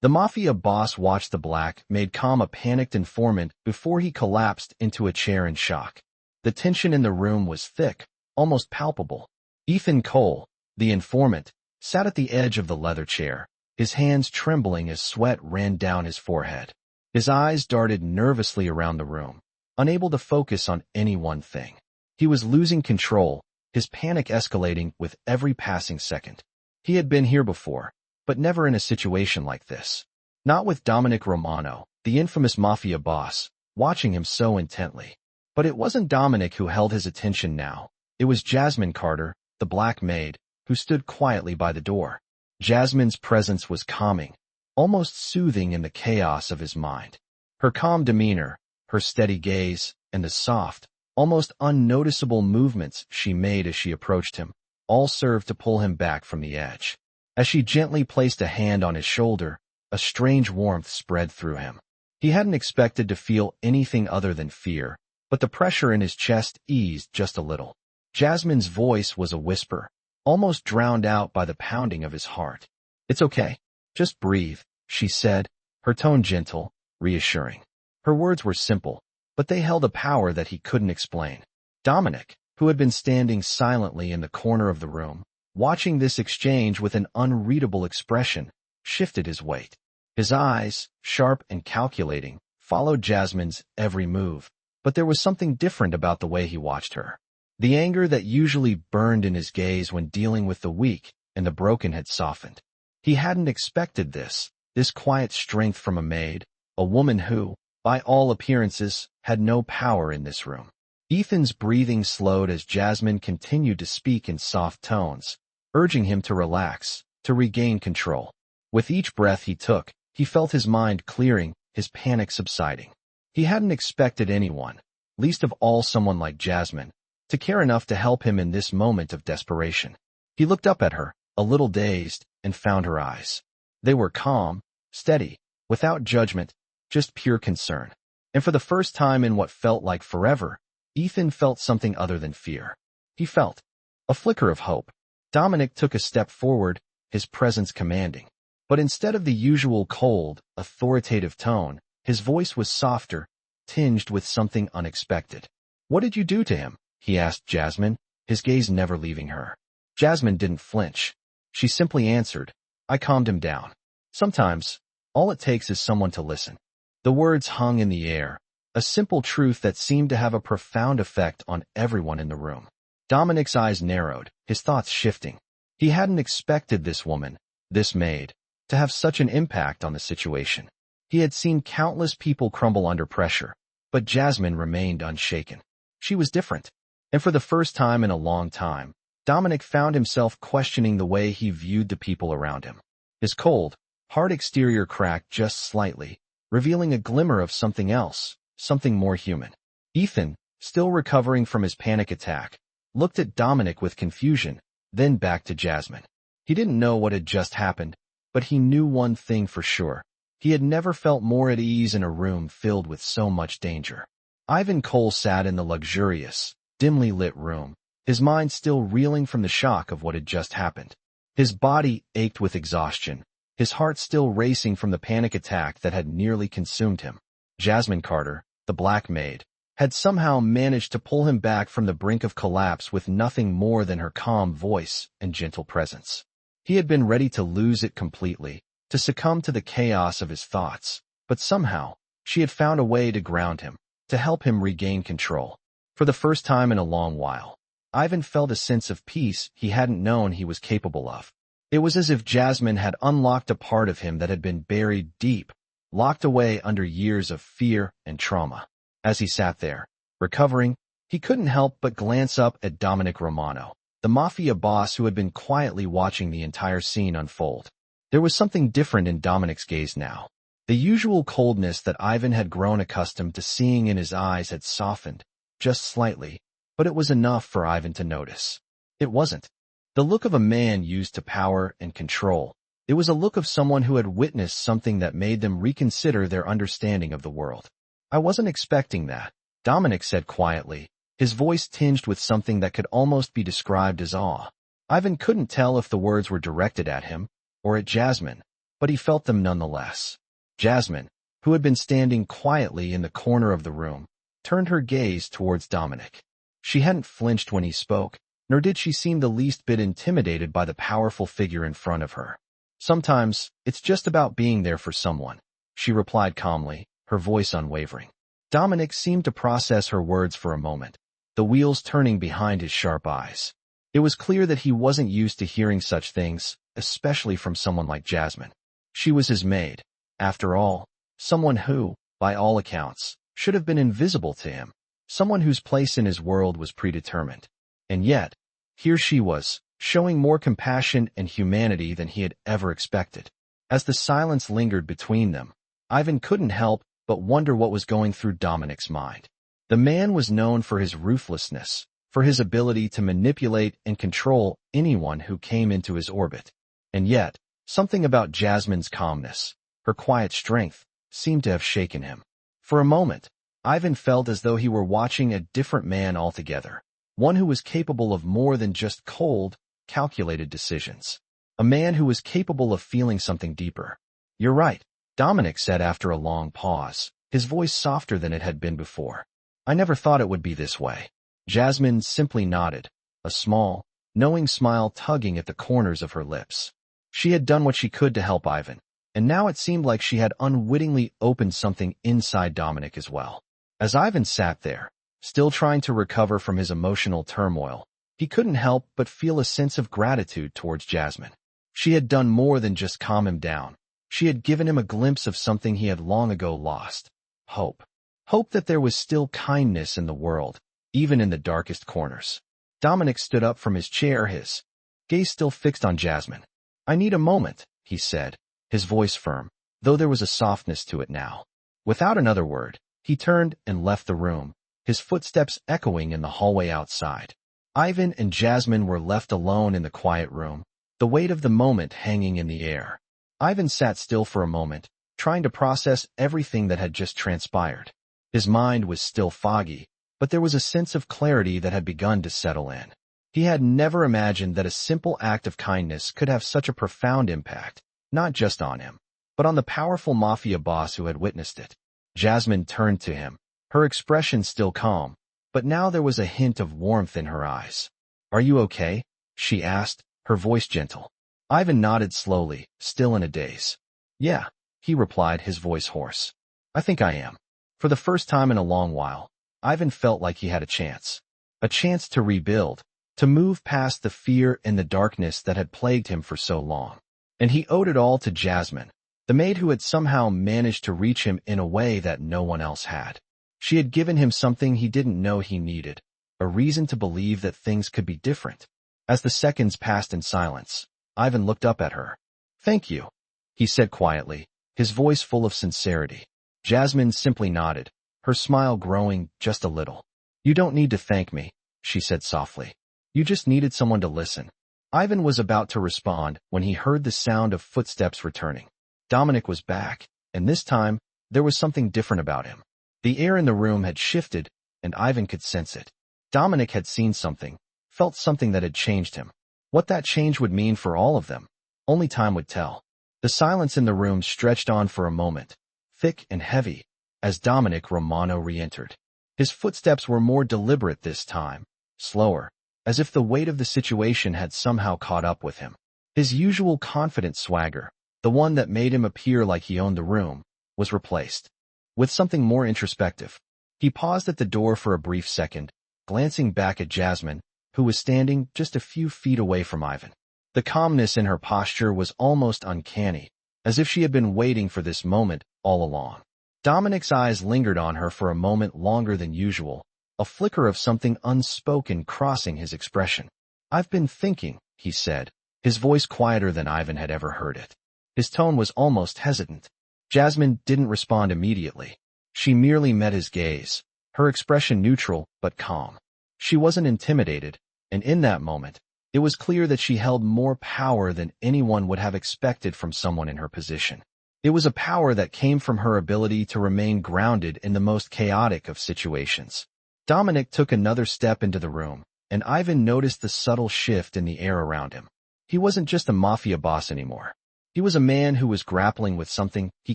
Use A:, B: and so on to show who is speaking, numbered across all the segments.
A: The Mafia boss watched the black Maid calm a panicked informant before he collapsed into a chair in shock. The tension in the room was thick, almost palpable. Ethan Cole, the informant, sat at the edge of the leather chair, his hands trembling as sweat ran down his forehead. His eyes darted nervously around the room, unable to focus on any one thing. He was losing control, his panic escalating with every passing second. He had been here before, but never in a situation like this. Not with Dominic Romano, the infamous Mafia boss, watching him so intently. But it wasn't Dominic who held his attention now. It was Jasmine Carter, the black maid, who stood quietly by the door. Jasmine's presence was calming, almost soothing in the chaos of his mind. Her calm demeanor, her steady gaze, and the soft, almost unnoticeable movements she made as she approached him, all served to pull him back from the edge. As she gently placed a hand on his shoulder, a strange warmth spread through him. He hadn't expected to feel anything other than fear, but the pressure in his chest eased just a little. Jasmine's voice was a whisper, almost drowned out by the pounding of his heart. "It's okay. Just breathe," she said, her tone gentle, reassuring. Her words were simple, but they held a power that he couldn't explain. Dominic, who had been standing silently in the corner of the room, watching this exchange with an unreadable expression, shifted his weight. His eyes, sharp and calculating, followed Jasmine's every move, but there was something different about the way he watched her. The anger that usually burned in his gaze when dealing with the weak and the broken had softened. He hadn't expected this quiet strength from a maid, a woman who, by all appearances, had no power in this room. Ethan's breathing slowed as Jasmine continued to speak in soft tones, urging him to relax, to regain control. With each breath he took, he felt his mind clearing, his panic subsiding. He hadn't expected anyone, least of all someone like Jasmine, to care enough to help him in this moment of desperation. He looked up at her, a little dazed, and found her eyes. They were calm, steady, without judgment, just pure concern. And for the first time in what felt like forever, Ethan felt something other than fear. He felt a flicker of hope. Dominic took a step forward, his presence commanding. But instead of the usual cold, authoritative tone, his voice was softer, tinged with something unexpected. "What did you do to him?" he asked Jasmine, his gaze never leaving her. Jasmine didn't flinch. She simply answered, "I calmed him down. Sometimes, all it takes is someone to listen." The words hung in the air, a simple truth that seemed to have a profound effect on everyone in the room. Dominic's eyes narrowed, his thoughts shifting. He hadn't expected this woman, this maid, to have such an impact on the situation. He had seen countless people crumble under pressure, but Jasmine remained unshaken. She was different. And for the first time in a long time, Dominic found himself questioning the way he viewed the people around him. His cold, hard exterior cracked just slightly, revealing a glimmer of something else, something more human. Ethan, still recovering from his panic attack, looked at Dominic with confusion, then back to Jasmine. He didn't know what had just happened, but he knew one thing for sure. He had never felt more at ease in a room filled with so much danger. Ivan Cole sat in the luxurious, dimly lit room, his mind still reeling from the shock of what had just happened. His body ached with exhaustion, his heart still racing from the panic attack that had nearly consumed him. Jasmine Carter, the black maid, had somehow managed to pull him back from the brink of collapse with nothing more than her calm voice and gentle presence. He had been ready to lose it completely, to succumb to the chaos of his thoughts, but somehow, she had found a way to ground him, to help him regain control. For the first time in a long while, Ivan felt a sense of peace he hadn't known he was capable of. It was as if Jasmine had unlocked a part of him that had been buried deep, locked away under years of fear and trauma. As he sat there, recovering, he couldn't help but glance up at Dominic Romano, the Mafia boss who had been quietly watching the entire scene unfold. There was something different in Dominic's gaze now. The usual coldness that Ivan had grown accustomed to seeing in his eyes had softened, just slightly, but it was enough for Ivan to notice. It wasn't the look of a man used to power and control. It was a look of someone who had witnessed something that made them reconsider their understanding of the world. "I wasn't expecting that," Dominic said quietly, his voice tinged with something that could almost be described as awe. Ivan couldn't tell if the words were directed at him or at Jasmine, but he felt them nonetheless. Jasmine, who had been standing quietly in the corner of the room, turned her gaze towards Dominic. She hadn't flinched when he spoke, nor did she seem the least bit intimidated by the powerful figure in front of her. "Sometimes, it's just about being there for someone," she replied calmly, her voice unwavering. Dominic seemed to process her words for a moment, the wheels turning behind his sharp eyes. It was clear that he wasn't used to hearing such things, especially from someone like Jasmine. She was his maid. After all, someone who, by all accounts, should have been invisible to him, someone whose place in his world was predetermined. And yet, here she was, showing more compassion and humanity than he had ever expected. As the silence lingered between them, Ivan couldn't help but wonder what was going through Dominic's mind. The man was known for his ruthlessness, for his ability to manipulate and control anyone who came into his orbit. And yet, something about Jasmine's calmness, her quiet strength, seemed to have shaken him. For a moment, Ivan felt as though he were watching a different man altogether, one who was capable of more than just cold, calculated decisions. A man who was capable of feeling something deeper. "You're right," Dominic said after a long pause, his voice softer than it had been before. "I never thought it would be this way." Jasmine simply nodded, a small, knowing smile tugging at the corners of her lips. She had done what she could to help Ivan, and now it seemed like she had unwittingly opened something inside Dominic as well. As Ivan sat there, still trying to recover from his emotional turmoil, he couldn't help but feel a sense of gratitude towards Jasmine. She had done more than just calm him down. She had given him a glimpse of something he had long ago lost. Hope. Hope that there was still kindness in the world, even in the darkest corners. Dominic stood up from his chair, his gaze still fixed on Jasmine. "I need a moment," he said, his voice firm, though there was a softness to it now. Without another word, he turned and left the room, his footsteps echoing in the hallway outside. Ivan and Jasmine were left alone in the quiet room, the weight of the moment hanging in the air. Ivan sat still for a moment, trying to process everything that had just transpired. His mind was still foggy, but there was a sense of clarity that had begun to settle in. He had never imagined that a simple act of kindness could have such a profound impact, not just on him, but on the powerful Mafia boss who had witnessed it. Jasmine turned to him, her expression still calm, but now there was a hint of warmth in her eyes. "Are you okay?" she asked, her voice gentle. Ivan nodded slowly, still in a daze. "Yeah," he replied, his voice hoarse. "I think I am." For the first time in a long while, Ivan felt like he had a chance. A chance to rebuild, to move past the fear and the darkness that had plagued him for so long. And he owed it all to Jasmine, the maid who had somehow managed to reach him in a way that no one else had. She had given him something he didn't know he needed, a reason to believe that things could be different. As the seconds passed in silence, Ivan looked up at her. "Thank you," he said quietly, his voice full of sincerity. Jasmine simply nodded, her smile growing just a little. "You don't need to thank me," she said softly. "You just needed someone to listen." Ivan was about to respond when he heard the sound of footsteps returning. Dominic was back, and this time, there was something different about him. The air in the room had shifted, and Ivan could sense it. Dominic had seen something, felt something that had changed him. What that change would mean for all of them, only time would tell. The silence in the room stretched on for a moment, thick and heavy, as Dominic Romano re-entered. His footsteps were more deliberate this time, slower, as if the weight of the situation had somehow caught up with him. His usual confident swagger, the one that made him appear like he owned the room, was replaced with something more introspective. He paused at the door for a brief second, glancing back at Jasmine, who was standing just a few feet away from Ivan. The calmness in her posture was almost uncanny, as if she had been waiting for this moment all along. Dominic's eyes lingered on her for a moment longer than usual, a flicker of something unspoken crossing his expression. "I've been thinking," he said, his voice quieter than Ivan had ever heard it. His tone was almost hesitant. Jasmine didn't respond immediately. She merely met his gaze, her expression neutral but calm. She wasn't intimidated, and in that moment, it was clear that she held more power than anyone would have expected from someone in her position. It was a power that came from her ability to remain grounded in the most chaotic of situations. Dominic took another step into the room, and Ivan noticed the subtle shift in the air around him. He wasn't just a Mafia boss anymore. He was a man who was grappling with something he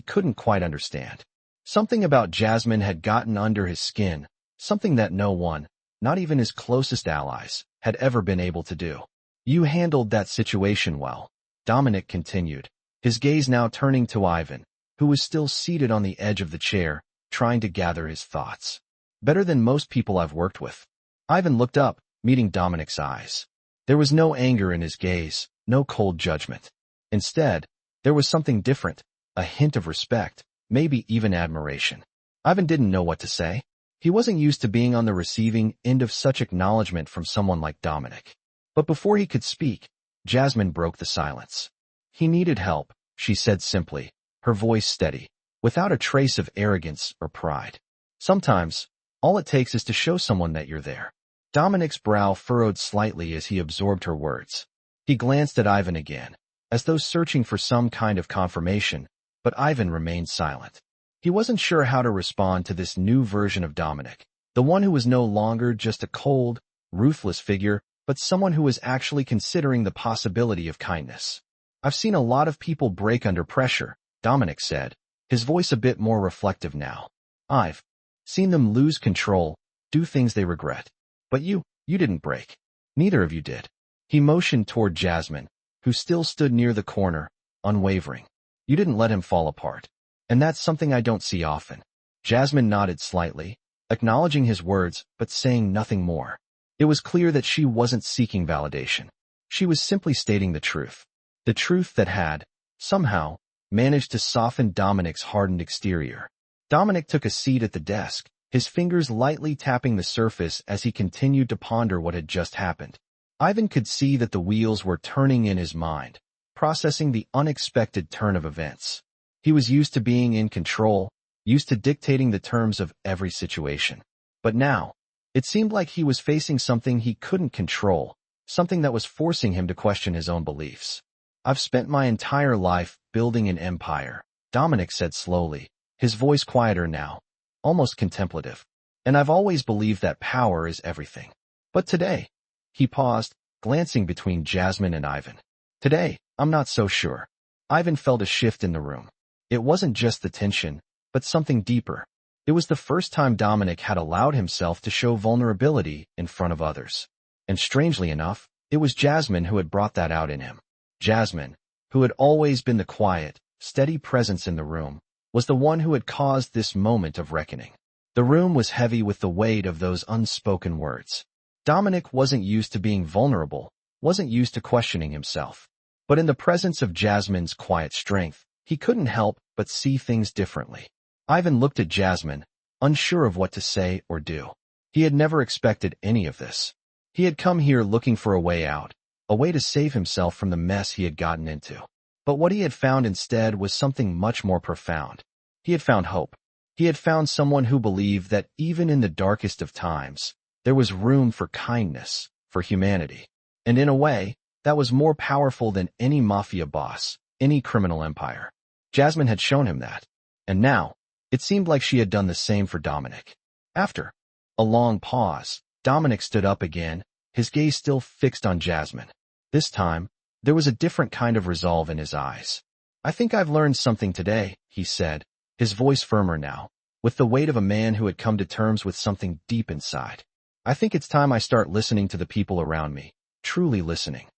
A: couldn't quite understand. Something about Jasmine had gotten under his skin, something that no one, not even his closest allies, had ever been able to do. You handled that situation well, Dominic continued, his gaze now turning to Ivan, who was still seated on the edge of the chair, trying to gather his thoughts. Better than most people I've worked with. Ivan looked up, meeting Dominic's eyes. There was no anger in his gaze, no cold judgment. Instead, there was something different, a hint of respect, maybe even admiration. Ivan didn't know what to say. He wasn't used to being on the receiving end of such acknowledgement from someone like Dominic. But before he could speak, Jasmine broke the silence. He needed help, she said simply, her voice steady, without a trace of arrogance or pride. Sometimes, all it takes is to show someone that you're there. Dominic's brow furrowed slightly as he absorbed her words. He glanced at Ivan again, as though searching for some kind of confirmation, but Ivan remained silent. He wasn't sure how to respond to this new version of Dominic, the one who was no longer just a cold, ruthless figure, but someone who was actually considering the possibility of kindness. I've seen a lot of people break under pressure, Dominic said, his voice a bit more reflective now. I've seen them lose control, do things they regret. But you didn't break. Neither of you did. He motioned toward Jasmine, who still stood near the corner, unwavering. You didn't let him fall apart. And that's something I don't see often. Jasmine nodded slightly, acknowledging his words, but saying nothing more. It was clear that she wasn't seeking validation. She was simply stating the truth. The truth that had, somehow, managed to soften Dominic's hardened exterior. Dominic took a seat at the desk, his fingers lightly tapping the surface as he continued to ponder what had just happened. Ivan could see that the wheels were turning in his mind, processing the unexpected turn of events. He was used to being in control, used to dictating the terms of every situation. But now, it seemed like he was facing something he couldn't control, something that was forcing him to question his own beliefs. I've spent my entire life building an empire, Dominic said slowly, his voice quieter now, almost contemplative. And I've always believed that power is everything. But today, he paused, glancing between Jasmine and Ivan. Today, I'm not so sure. Ivan felt a shift in the room. It wasn't just the tension, but something deeper. It was the first time Dominic had allowed himself to show vulnerability in front of others. And strangely enough, it was Jasmine who had brought that out in him. Jasmine, who had always been the quiet, steady presence in the room, was the one who had caused this moment of reckoning. The room was heavy with the weight of those unspoken words. Dominic wasn't used to being vulnerable, wasn't used to questioning himself. But in the presence of Jasmine's quiet strength, he couldn't help but see things differently. Ivan looked at Jasmine, unsure of what to say or do. He had never expected any of this. He had come here looking for a way out, a way to save himself from the mess he had gotten into. But what he had found instead was something much more profound. He had found hope. He had found someone who believed that even in the darkest of times, there was room for kindness, for humanity. And in a way, that was more powerful than any mafia boss, any criminal empire. Jasmine had shown him that. And now, it seemed like she had done the same for Dominic. After a long pause, Dominic stood up again, his gaze still fixed on Jasmine. This time, there was a different kind of resolve in his eyes. I think I've learned something today, he said, his voice firmer now, with the weight of a man who had come to terms with something deep inside. I think it's time I start listening to the people around me, truly listening.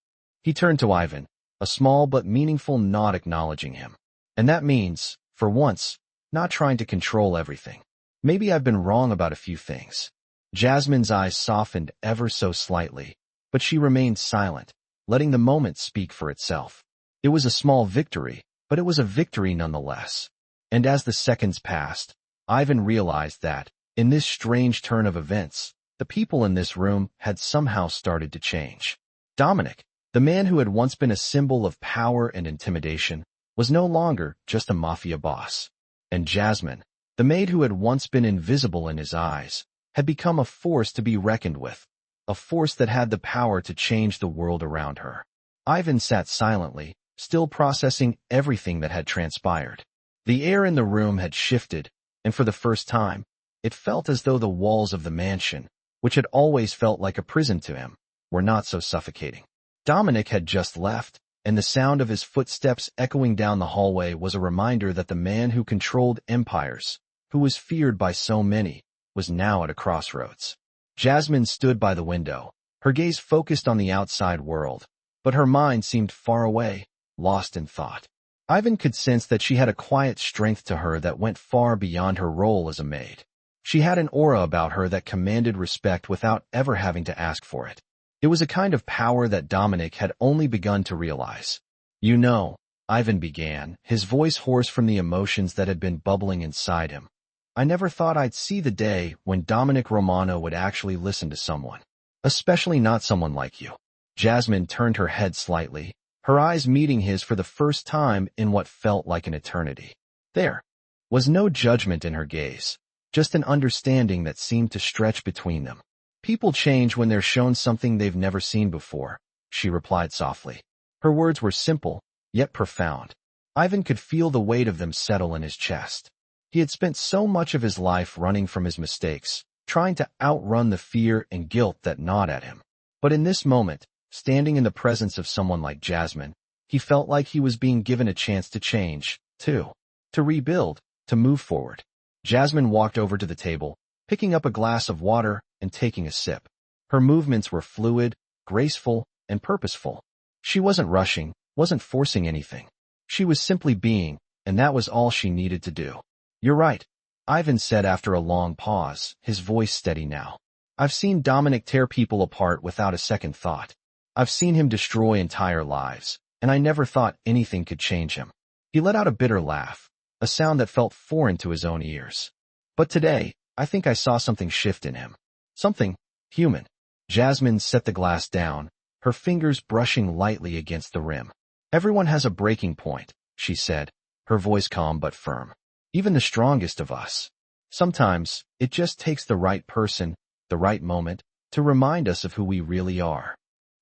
A: He turned to Ivan, a small but meaningful nod acknowledging him. And that means, for once, not trying to control everything. Maybe I've been wrong about a few things. Jasmine's eyes softened ever so slightly, but she remained silent, letting the moment speak for itself. It was a small victory, but it was a victory nonetheless. And as the seconds passed, Ivan realized that, in this strange turn of events, the people in this room had somehow started to change. Dominic, the man who had once been a symbol of power and intimidation, was no longer just a mafia boss. And Jasmine, the maid who had once been invisible in his eyes, had become a force to be reckoned with, a force that had the power to change the world around her. Ivan sat silently, still processing everything that had transpired. The air in the room had shifted, and for the first time, it felt as though the walls of the mansion, which had always felt like a prison to him, were not so suffocating. Dominic had just left, and the sound of his footsteps echoing down the hallway was a reminder that the man who controlled empires, who was feared by so many, was now at a crossroads. Jasmine stood by the window, her gaze focused on the outside world, but her mind seemed far away, lost in thought. Ivan could sense that she had a quiet strength to her that went far beyond her role as a maid. She had an aura about her that commanded respect without ever having to ask for it. It was a kind of power that Dominic had only begun to realize. "You know," Ivan began, his voice hoarse from the emotions that had been bubbling inside him. "I never thought I'd see the day when Dominic Romano would actually listen to someone. Especially not someone like you." Jasmine turned her head slightly, her eyes meeting his for the first time in what felt like an eternity. There was no judgment in her gaze, just an understanding that seemed to stretch between them. "People change when they're shown something they've never seen before," she replied softly. Her words were simple, yet profound. Ivan could feel the weight of them settle in his chest. He had spent so much of his life running from his mistakes, trying to outrun the fear and guilt that gnawed at him. But in this moment, standing in the presence of someone like Jasmine, he felt like he was being given a chance to change, too. To rebuild, to move forward. Jasmine walked over to the table, picking up a glass of water and taking a sip. Her movements were fluid, graceful, and purposeful. She wasn't rushing, wasn't forcing anything. She was simply being, and that was all she needed to do. "You're right," Ivan said after a long pause, his voice steady now. "I've seen Dominic tear people apart without a second thought. I've seen him destroy entire lives, and I never thought anything could change him." He let out a bitter laugh, a sound that felt foreign to his own ears. "But today, I think I saw something shift in him. Something human." Jasmine set the glass down, her fingers brushing lightly against the rim. "Everyone has a breaking point," she said, her voice calm but firm. "Even the strongest of us. Sometimes, it just takes the right person, the right moment, to remind us of who we really are."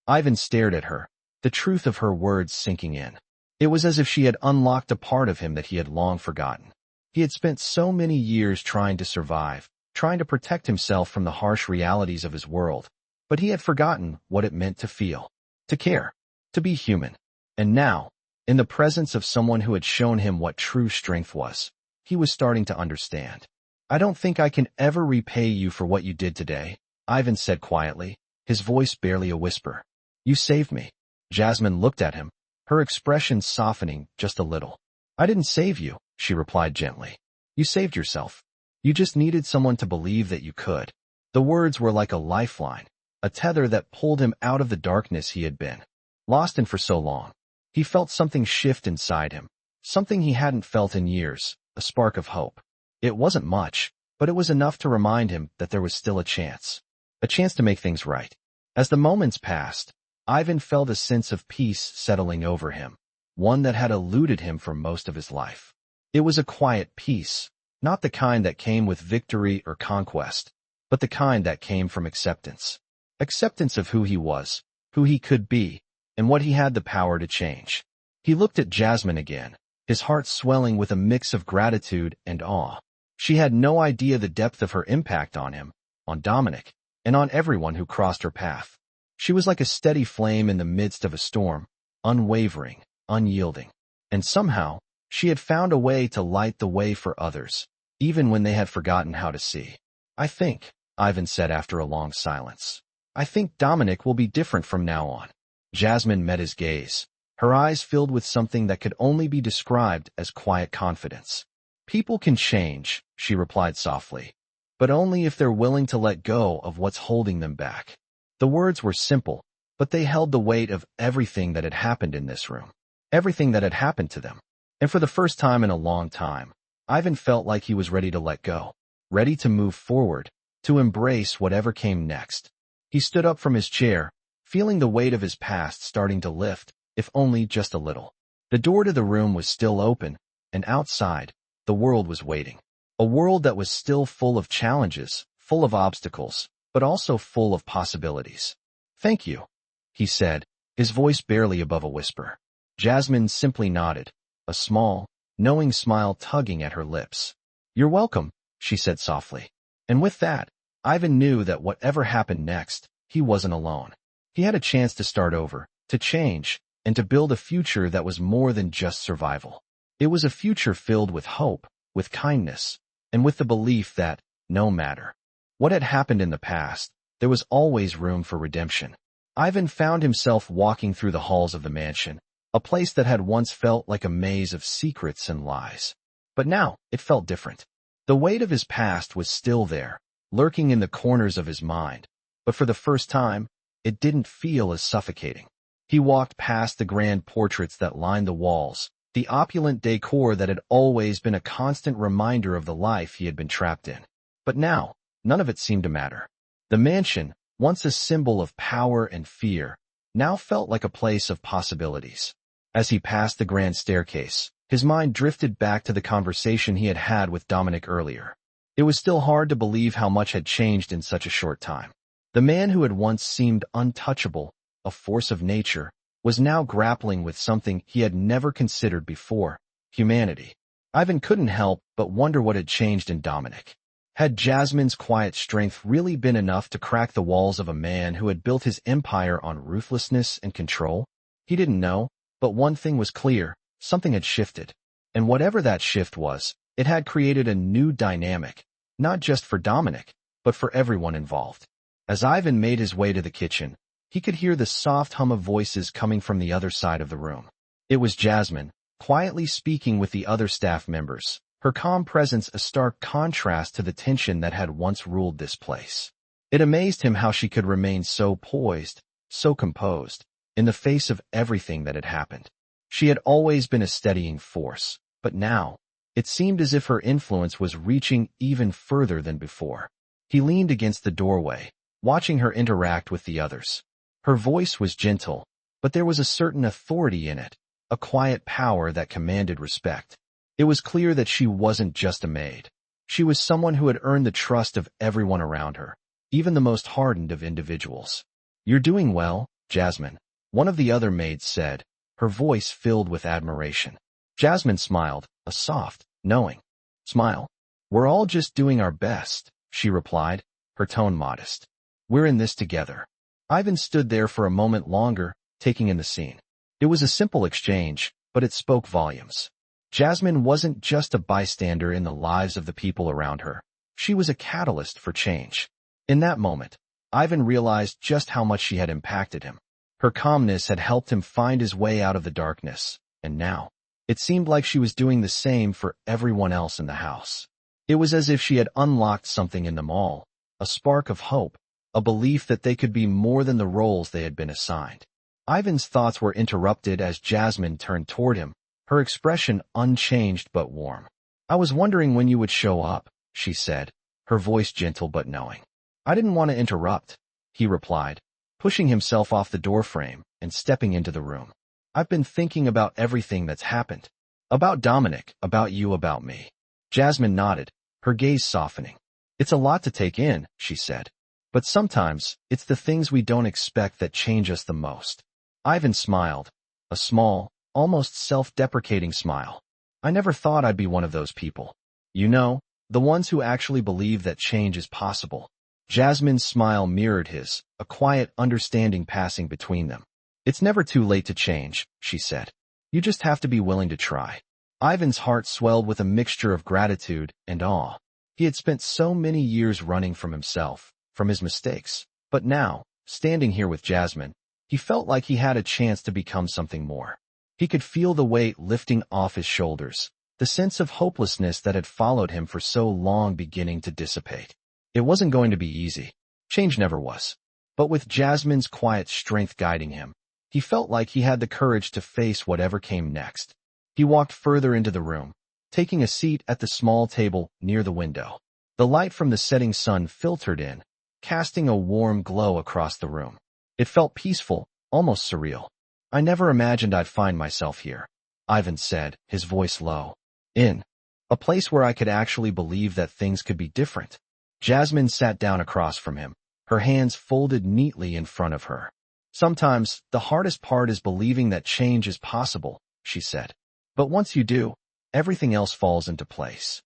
A: Ivan stared at her, the truth of her words sinking in. It was as if she had unlocked a part of him that he had long forgotten. He had spent so many years trying to survive, trying to protect himself from the harsh realities of his world, but he had forgotten what it meant to feel, to care, to be human. And now, in the presence of someone who had shown him what true strength was, he was starting to understand. "I don't think I can ever repay you for what you did today," Ivan said quietly, his voice barely a whisper. "You saved me." Jasmine looked at him, her expression softening just a little. "I didn't save you," she replied gently. "You saved yourself. You just needed someone to believe that you could." The words were like a lifeline, a tether that pulled him out of the darkness he had been lost in for so long. He felt something shift inside him, something he hadn't felt in years, a spark of hope. It wasn't much, but it was enough to remind him that there was still a chance to make things right. As the moments passed, Ivan felt a sense of peace settling over him, one that had eluded him for most of his life. It was a quiet peace, not the kind that came with victory or conquest, but the kind that came from acceptance. Acceptance of who he was, who he could be, and what he had the power to change. He looked at Jasmine again, his heart swelling with a mix of gratitude and awe. She had no idea the depth of her impact on him, on Dominic, and on everyone who crossed her path. She was like a steady flame in the midst of a storm, unwavering, unyielding. And somehow, she had found a way to light the way for others, even when they had forgotten how to see. "I think," Ivan said after a long silence, "I think Dominic will be different from now on." Jasmine met his gaze, her eyes filled with something that could only be described as quiet confidence. "People can change," she replied softly, "but only if they're willing to let go of what's holding them back." The words were simple, but they held the weight of everything that had happened in this room, everything that had happened to them. And for the first time in a long time, Ivan felt like he was ready to let go, ready to move forward, to embrace whatever came next. He stood up from his chair, feeling the weight of his past starting to lift, if only just a little. The door to the room was still open, and outside, the world was waiting. A world that was still full of challenges, full of obstacles, but also full of possibilities. "Thank you," he said, his voice barely above a whisper. Jasmine simply nodded, a small, knowing smile tugging at her lips. "You're welcome," she said softly. And with that, Ivan knew that whatever happened next, he wasn't alone. He had a chance to start over, to change, and to build a future that was more than just survival. It was a future filled with hope, with kindness, and with the belief that, no matter what had happened in the past, there was always room for redemption. Ivan found himself walking through the halls of the mansion, a place that had once felt like a maze of secrets and lies. But now, it felt different. The weight of his past was still there, lurking in the corners of his mind, but for the first time, it didn't feel as suffocating. He walked past the grand portraits that lined the walls, the opulent decor that had always been a constant reminder of the life he had been trapped in. But now, none of it seemed to matter. The mansion, once a symbol of power and fear, now felt like a place of possibilities. As he passed the grand staircase, his mind drifted back to the conversation he had had with Dominic earlier. It was still hard to believe how much had changed in such a short time. The man who had once seemed untouchable, a force of nature, was now grappling with something he had never considered before: humanity. Ivan couldn't help but wonder what had changed in Dominic. Had Jasmine's quiet strength really been enough to crack the walls of a man who had built his empire on ruthlessness and control? He didn't know, but one thing was clear: something had shifted. And whatever that shift was, it had created a new dynamic, not just for Dominic, but for everyone involved. As Ivan made his way to the kitchen, he could hear the soft hum of voices coming from the other side of the room. It was Jasmine, quietly speaking with the other staff members, her calm presence a stark contrast to the tension that had once ruled this place. It amazed him how she could remain so poised, so composed, in the face of everything that had happened. She had always been a steadying force, but now, it seemed as if her influence was reaching even further than before. He leaned against the doorway, watching her interact with the others. Her voice was gentle, but there was a certain authority in it, a quiet power that commanded respect. It was clear that she wasn't just a maid. She was someone who had earned the trust of everyone around her, even the most hardened of individuals. "You're doing well, Jasmine," one of the other maids said, her voice filled with admiration. Jasmine smiled, a soft, knowing smile. "We're all just doing our best," she replied, her tone modest. "We're in this together." Ivan stood there for a moment longer, taking in the scene. It was a simple exchange, but it spoke volumes. Jasmine wasn't just a bystander in the lives of the people around her. She was a catalyst for change. In that moment, Ivan realized just how much she had impacted him. Her calmness had helped him find his way out of the darkness, and now, it seemed like she was doing the same for everyone else in the house. It was as if she had unlocked something in them all, a spark of hope, a belief that they could be more than the roles they had been assigned. Ivan's thoughts were interrupted as Jasmine turned toward him, her expression unchanged but warm. "I was wondering when you would show up," she said, her voice gentle but knowing. "I didn't want to interrupt," he replied, pushing himself off the doorframe and stepping into the room. "I've been thinking about everything that's happened. About Dominic, about you, about me." Jasmine nodded, her gaze softening. "It's a lot to take in," she said. "But sometimes, it's the things we don't expect that change us the most." Ivan smiled, a small, almost self-deprecating smile. "I never thought I'd be one of those people. You know, the ones who actually believe that change is possible." Jasmine's smile mirrored his, a quiet understanding passing between them. "It's never too late to change," she said. "You just have to be willing to try." Ivan's heart swelled with a mixture of gratitude and awe. He had spent so many years running from himself, from his mistakes. But now, standing here with Jasmine, he felt like he had a chance to become something more. He could feel the weight lifting off his shoulders, the sense of hopelessness that had followed him for so long beginning to dissipate. It wasn't going to be easy. Change never was. But with Jasmine's quiet strength guiding him, he felt like he had the courage to face whatever came next. He walked further into the room, taking a seat at the small table near the window. The light from the setting sun filtered in, casting a warm glow across the room. It felt peaceful, almost surreal. "I never imagined I'd find myself here," Ivan said, his voice low. "In a place where I could actually believe that things could be different." Jasmine sat down across from him, her hands folded neatly in front of her. "Sometimes, the hardest part is believing that change is possible," she said. "But once you do, everything else falls into place."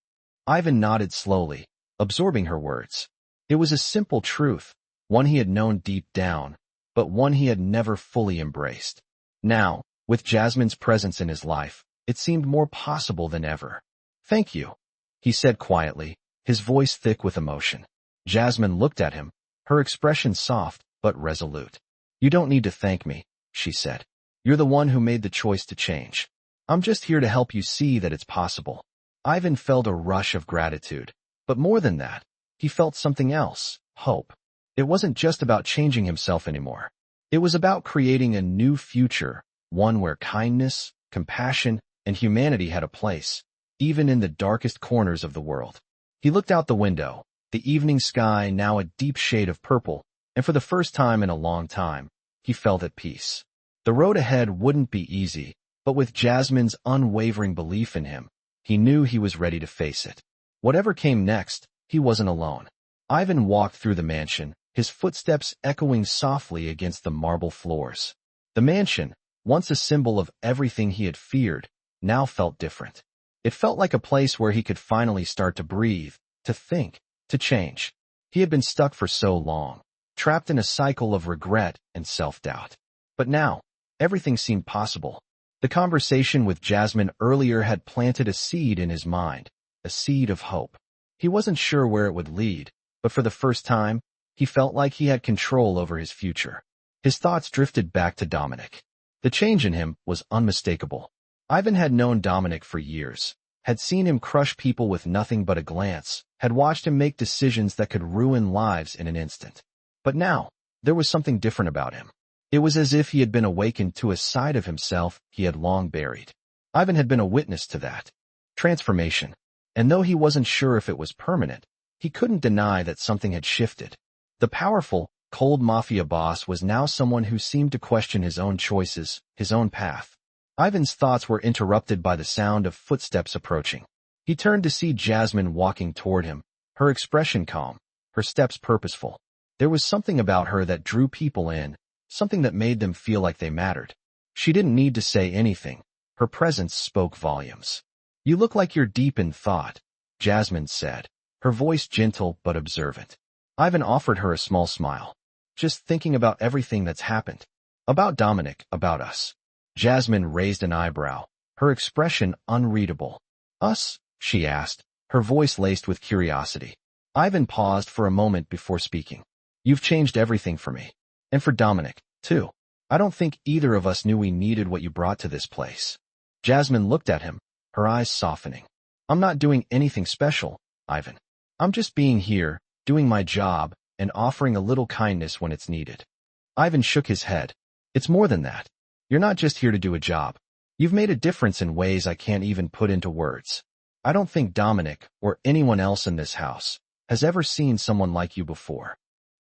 A: Ivan nodded slowly, absorbing her words. It was a simple truth, one he had known deep down, but one he had never fully embraced. Now, With Jasmine's presence in his life, it seemed more possible than ever. "Thank you," he said quietly, his voice thick with emotion. Jasmine looked at him, her expression soft but resolute. "You don't need to thank me," she said. "You're the one who made the choice to change. I'm just here to help you see that it's possible." Ivan felt a rush of gratitude. But more than that, he felt something else, hope. It wasn't just about changing himself anymore. It was about creating a new future, one where kindness, compassion, and humanity had a place, even in the darkest corners of the world. He looked out the window, the evening sky now a deep shade of purple, and for the first time in a long time, he felt at peace. The road ahead wouldn't be easy, but with Jasmine's unwavering belief in him, he knew he was ready to face it. Whatever came next, he wasn't alone. Ivan walked through the mansion, his footsteps echoing softly against the marble floors. The mansion, once a symbol of everything he had feared, now felt different. It felt like a place where he could finally start to breathe, to think, to change. He had been stuck for so long, trapped in a cycle of regret and self-doubt. But now, everything seemed possible. The conversation with Jasmine earlier had planted a seed in his mind, a seed of hope. He wasn't sure where it would lead, but for the first time, he felt like he had control over his future. His thoughts drifted back to Dominic. The change in him was unmistakable. Ivan had known Dominic for years, had seen him crush people with nothing but a glance, had watched him make decisions that could ruin lives in an instant. But now, there was something different about him. It was as if he had been awakened to a side of himself he had long buried. Ivan had been a witness to that transformation, and though he wasn't sure if it was permanent, he couldn't deny that something had shifted. The powerful, cold Mafia boss was now someone who seemed to question his own choices, his own path. Ivan's thoughts were interrupted by the sound of footsteps approaching. He turned to see Jasmine walking toward him, her expression calm, her steps purposeful. There was something about her that drew people in, something that made them feel like they mattered. She didn't need to say anything. Her presence spoke volumes. "You look like you're deep in thought," Jasmine said, her voice gentle but observant. Ivan offered her a small smile. "Just thinking about everything that's happened. About Dominic, about us." Jasmine raised an eyebrow, her expression unreadable. "Us?" she asked, her voice laced with curiosity. Ivan paused for a moment before speaking. "You've changed everything for me. And for Dominic, too. I don't think either of us knew we needed what you brought to this place." Jasmine looked at him, her eyes softening. "I'm not doing anything special, Ivan. I'm just being here, doing my job, and offering a little kindness when it's needed." Ivan shook his head. "It's more than that. You're not just here to do a job. You've made a difference in ways I can't even put into words. I don't think Dominic, or anyone else in this house, has ever seen someone like you before."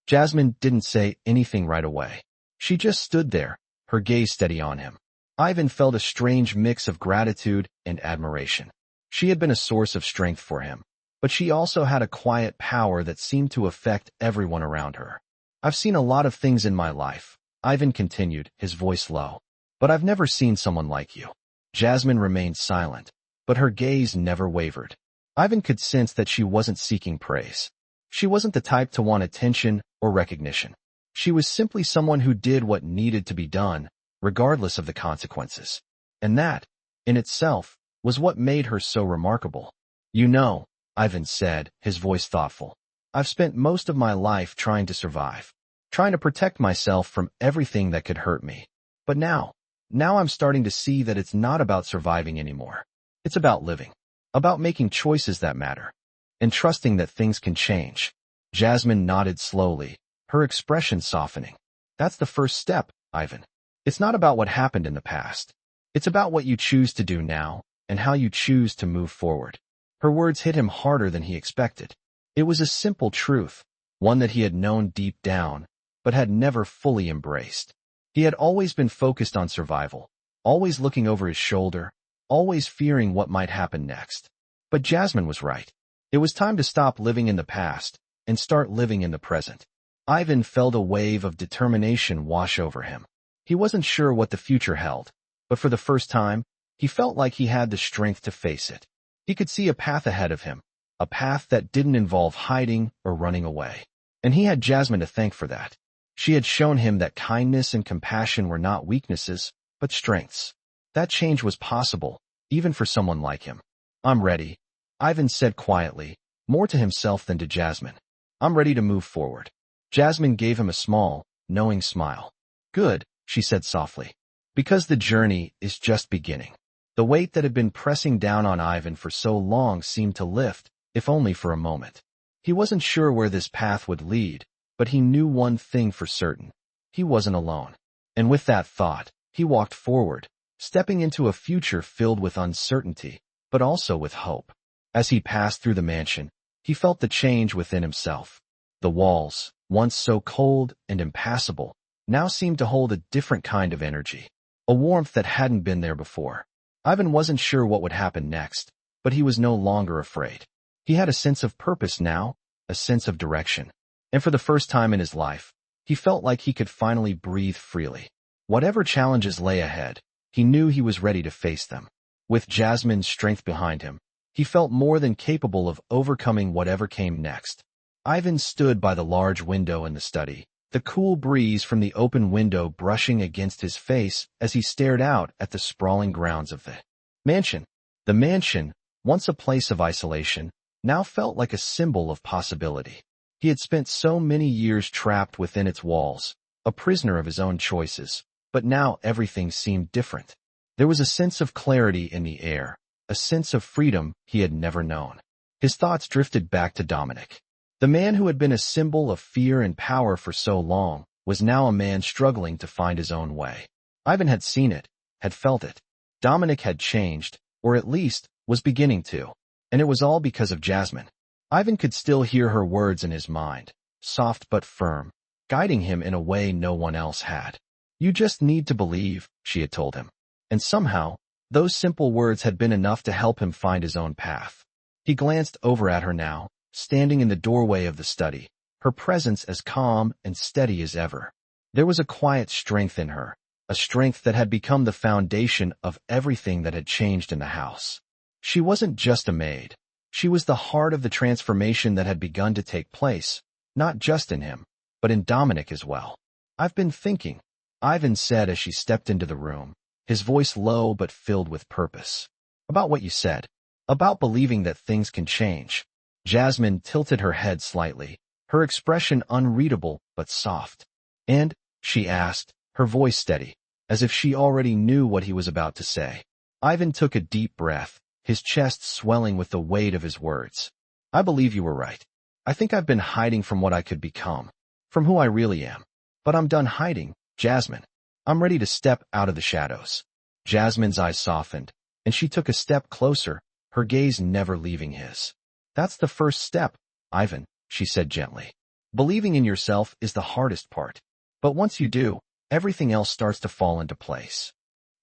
A: Jasmine didn't say anything right away. She just stood there, her gaze steady on him. Ivan felt a strange mix of gratitude and admiration. She had been a source of strength for him, but she also had a quiet power that seemed to affect everyone around her. "I've seen a lot of things in my life," Ivan continued, his voice low, "but I've never seen someone like you." Jasmine remained silent, but her gaze never wavered. Ivan could sense that she wasn't seeking praise. She wasn't the type to want attention or recognition. She was simply someone who did what needed to be done, regardless of the consequences. And that, in itself, was what made her so remarkable. "You know," Ivan said, his voice thoughtful, "I've spent most of my life trying to survive, trying to protect myself from everything that could hurt me. But now I'm starting to see that it's not about surviving anymore. It's about living, about making choices that matter, and trusting that things can change." Jasmine nodded slowly, her expression softening. "That's the first step, Ivan. It's not about what happened in the past. It's about what you choose to do now, and how you choose to move forward." Her words hit him harder than he expected. It was a simple truth, one that he had known deep down, but had never fully embraced. He had always been focused on survival, always looking over his shoulder, always fearing what might happen next. But Jasmine was right. It was time to stop living in the past and start living in the present. Ivan felt a wave of determination wash over him. He wasn't sure what the future held, but for the first time, he felt like he had the strength to face it. He could see a path ahead of him, a path that didn't involve hiding or running away. And he had Jasmine to thank for that. She had shown him that kindness and compassion were not weaknesses, but strengths. That change was possible, even for someone like him. I'm ready, Ivan said quietly, more to himself than to Jasmine. I'm ready to move forward. Jasmine gave him a small, knowing smile. Good, she said softly. Because the journey is just beginning. The weight that had been pressing down on Ivan for so long seemed to lift, if only for a moment. He wasn't sure where this path would lead, but he knew one thing for certain. He wasn't alone. And with that thought, he walked forward, stepping into a future filled with uncertainty, but also with hope. As he passed through the mansion, he felt the change within himself. The walls, once so cold and impassable, now seemed to hold a different kind of energy, a warmth that hadn't been there before. Ivan wasn't sure what would happen next, but he was no longer afraid. He had a sense of purpose now, a sense of direction. And for the first time in his life, he felt like he could finally breathe freely. Whatever challenges lay ahead, he knew he was ready to face them. With Jasmine's strength behind him, he felt more than capable of overcoming whatever came next. Ivan stood by the large window in the study, the cool breeze from the open window brushing against his face as he stared out at the sprawling grounds of the mansion. The mansion, once a place of isolation, now felt like a symbol of possibility. He had spent so many years trapped within its walls, a prisoner of his own choices, but now everything seemed different. There was a sense of clarity in the air, a sense of freedom he had never known. His thoughts drifted back to Dominic. The man who had been a symbol of fear and power for so long was now a man struggling to find his own way. Ivan had seen it, had felt it. Dominic had changed, or at least was beginning to, and it was all because of Jasmine. Ivan could still hear her words in his mind, soft but firm, guiding him in a way no one else had. You just need to believe, she had told him. And somehow, those simple words had been enough to help him find his own path. He glanced over at her now, standing in the doorway of the study, her presence as calm and steady as ever. There was a quiet strength in her, a strength that had become the foundation of everything that had changed in the house. She wasn't just a maid. She was the heart of the transformation that had begun to take place, not just in him, but in Dominic as well. I've been thinking, Ivan said as she stepped into the room, his voice low but filled with purpose. About what you said, about believing that things can change. Jasmine tilted her head slightly, her expression unreadable but soft. And, she asked, her voice steady, as if she already knew what he was about to say. Ivan took a deep breath, his chest swelling with the weight of his words. I believe you were right. I think I've been hiding from what I could become, from who I really am. But I'm done hiding, Jasmine. I'm ready to step out of the shadows. Jasmine's eyes softened, and she took a step closer, her gaze never leaving his. That's the first step, Ivan, she said gently. Believing in yourself is the hardest part. But once you do, everything else starts to fall into place.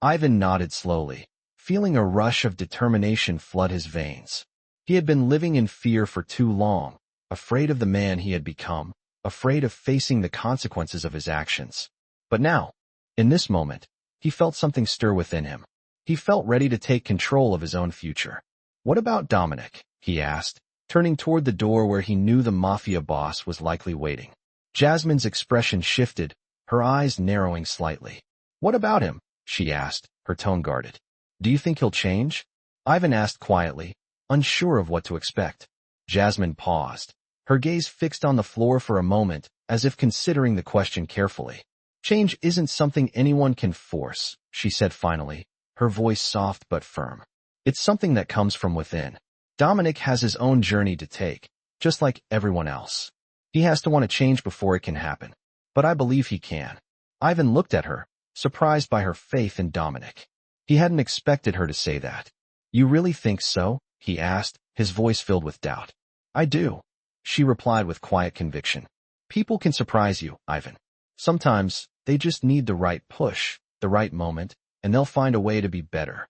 A: Ivan nodded slowly, feeling a rush of determination flood his veins. He had been living in fear for too long, afraid of the man he had become, afraid of facing the consequences of his actions. But now, in this moment, he felt something stir within him. He felt ready to take control of his own future. What about Dominic? He asked, turning toward the door where he knew the Mafia boss was likely waiting. Jasmine's expression shifted, her eyes narrowing slightly. What about him? She asked, her tone guarded. Do you think he'll change? Ivan asked quietly, unsure of what to expect. Jasmine paused, her gaze fixed on the floor for a moment, as if considering the question carefully. Change isn't something anyone can force, she said finally, her voice soft but firm. It's something that comes from within. Dominic has his own journey to take, just like everyone else. He has to want to change before it can happen. But I believe he can. Ivan looked at her, surprised by her faith in Dominic. He hadn't expected her to say that. You really think so? He asked, his voice filled with doubt. I do, she replied with quiet conviction. People can surprise you, Ivan. Sometimes, they just need the right push, the right moment, and they'll find a way to be better.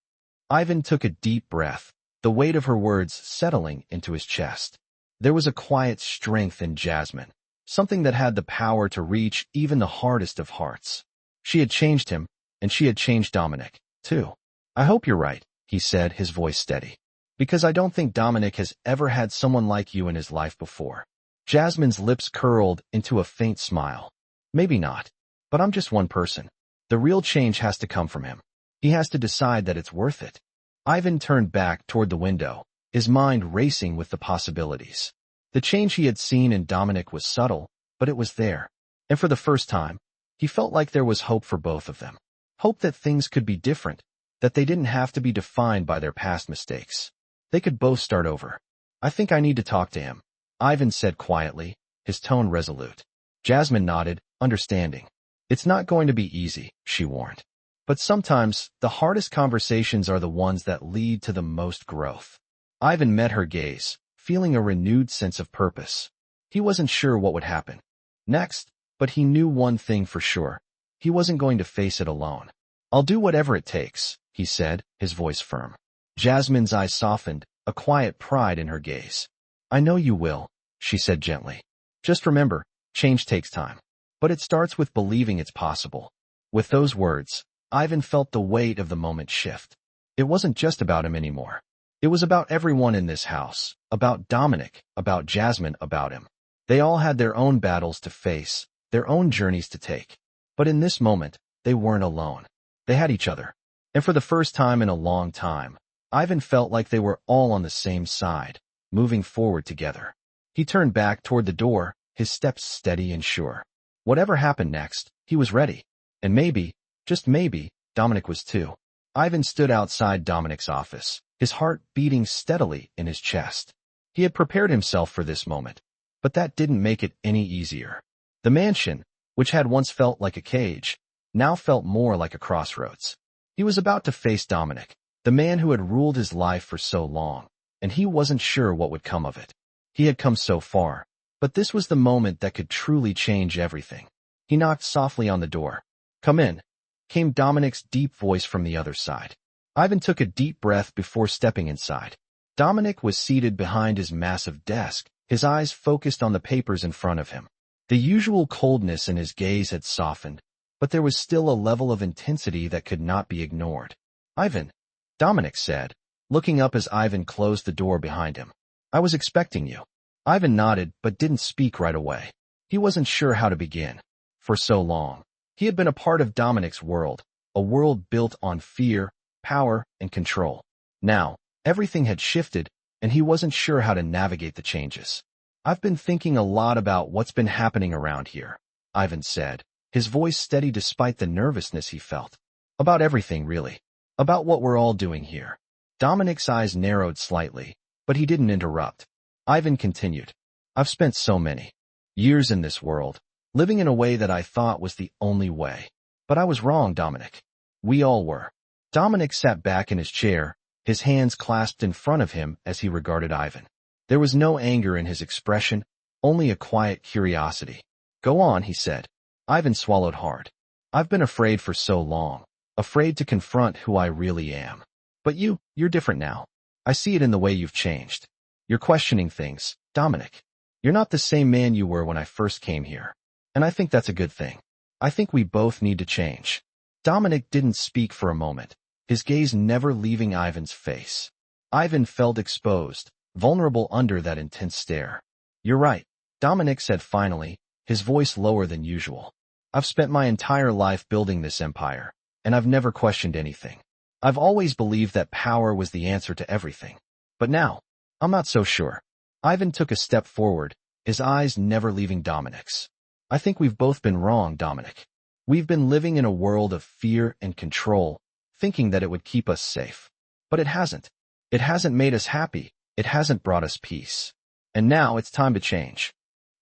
A: Ivan took a deep breath, the weight of her words settling into his chest. There was a quiet strength in Jasmine, something that had the power to reach even the hardest of hearts. She had changed him, and she had changed Dominic, too. I hope you're right, he said, his voice steady. Because I don't think Dominic has ever had someone like you in his life before. Jasmine's lips curled into a faint smile. Maybe not, but I'm just one person. The real change has to come from him. He has to decide that it's worth it. Ivan turned back toward the window, his mind racing with the possibilities. The change he had seen in Dominic was subtle, but it was there. And for the first time, he felt like there was hope for both of them. Hope that things could be different, that they didn't have to be defined by their past mistakes. They could both start over. I think I need to talk to him, Ivan said quietly, his tone resolute. Jasmine nodded, understanding. It's not going to be easy, she warned. But sometimes, the hardest conversations are the ones that lead to the most growth. Ivan met her gaze, feeling a renewed sense of purpose. He wasn't sure what would happen next, but he knew one thing for sure. He wasn't going to face it alone. I'll do whatever it takes, he said, his voice firm. Jasmine's eyes softened, a quiet pride in her gaze. I know you will, she said gently. Just remember, change takes time. But it starts with believing it's possible. With those words, Ivan felt the weight of the moment shift. It wasn't just about him anymore. It was about everyone in this house, about Dominic, about Jasmine, about him. They all had their own battles to face, their own journeys to take. But in this moment, they weren't alone. They had each other. And for the first time in a long time, Ivan felt like they were all on the same side, moving forward together. He turned back toward the door, his steps steady and sure. Whatever happened next, he was ready. And maybe, just maybe, Dominic was too. Ivan stood outside Dominic's office, his heart beating steadily in his chest. He had prepared himself for this moment, but that didn't make it any easier. The mansion, which had once felt like a cage, now felt more like a crossroads. He was about to face Dominic, the man who had ruled his life for so long, and he wasn't sure what would come of it. He had come so far, but this was the moment that could truly change everything. He knocked softly on the door. Come in, came Dominic's deep voice from the other side. Ivan took a deep breath before stepping inside. Dominic was seated behind his massive desk, his eyes focused on the papers in front of him. The usual coldness in his gaze had softened, but there was still a level of intensity that could not be ignored. Ivan, Dominic said, looking up as Ivan closed the door behind him. I was expecting you. Ivan nodded but didn't speak right away. He wasn't sure how to begin. For so long, he had been a part of Dominic's world, a world built on fear, power, and control. Now, everything had shifted, and he wasn't sure how to navigate the changes. I've been thinking a lot about what's been happening around here, Ivan said, his voice steady despite the nervousness he felt. About everything, really. About what we're all doing here. Dominic's eyes narrowed slightly, but he didn't interrupt. Ivan continued. I've spent so many years in this world, living in a way that I thought was the only way. But I was wrong, Dominic. We all were. Dominic sat back in his chair, his hands clasped in front of him as he regarded Ivan. There was no anger in his expression, only a quiet curiosity. Go on, he said. Ivan swallowed hard. I've been afraid for so long, afraid to confront who I really am. But you're different now. I see it in the way you've changed. You're questioning things, Dominic. You're not the same man you were when I first came here. And I think that's a good thing. I think we both need to change. Dominic didn't speak for a moment, his gaze never leaving Ivan's face. Ivan felt exposed, vulnerable under that intense stare. You're right, Dominic said finally, his voice lower than usual. I've spent my entire life building this empire, and I've never questioned anything. I've always believed that power was the answer to everything. But now, I'm not so sure. Ivan took a step forward, his eyes never leaving Dominic's. I think we've both been wrong, Dominic. We've been living in a world of fear and control, thinking that it would keep us safe. But it hasn't. It hasn't made us happy. It hasn't brought us peace. And now it's time to change.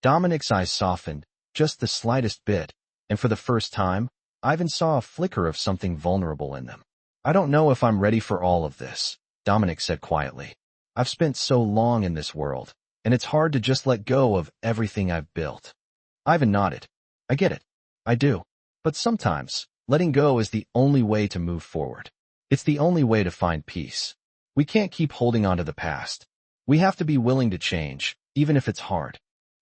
A: Dominic's eyes softened, just the slightest bit, and for the first time, Ivan saw a flicker of something vulnerable in them. I don't know if I'm ready for all of this, Dominic said quietly. I've spent so long in this world, and it's hard to just let go of everything I've built. Ivan nodded. I get it. I do. But sometimes, letting go is the only way to move forward. It's the only way to find peace. We can't keep holding on to the past. We have to be willing to change, even if it's hard.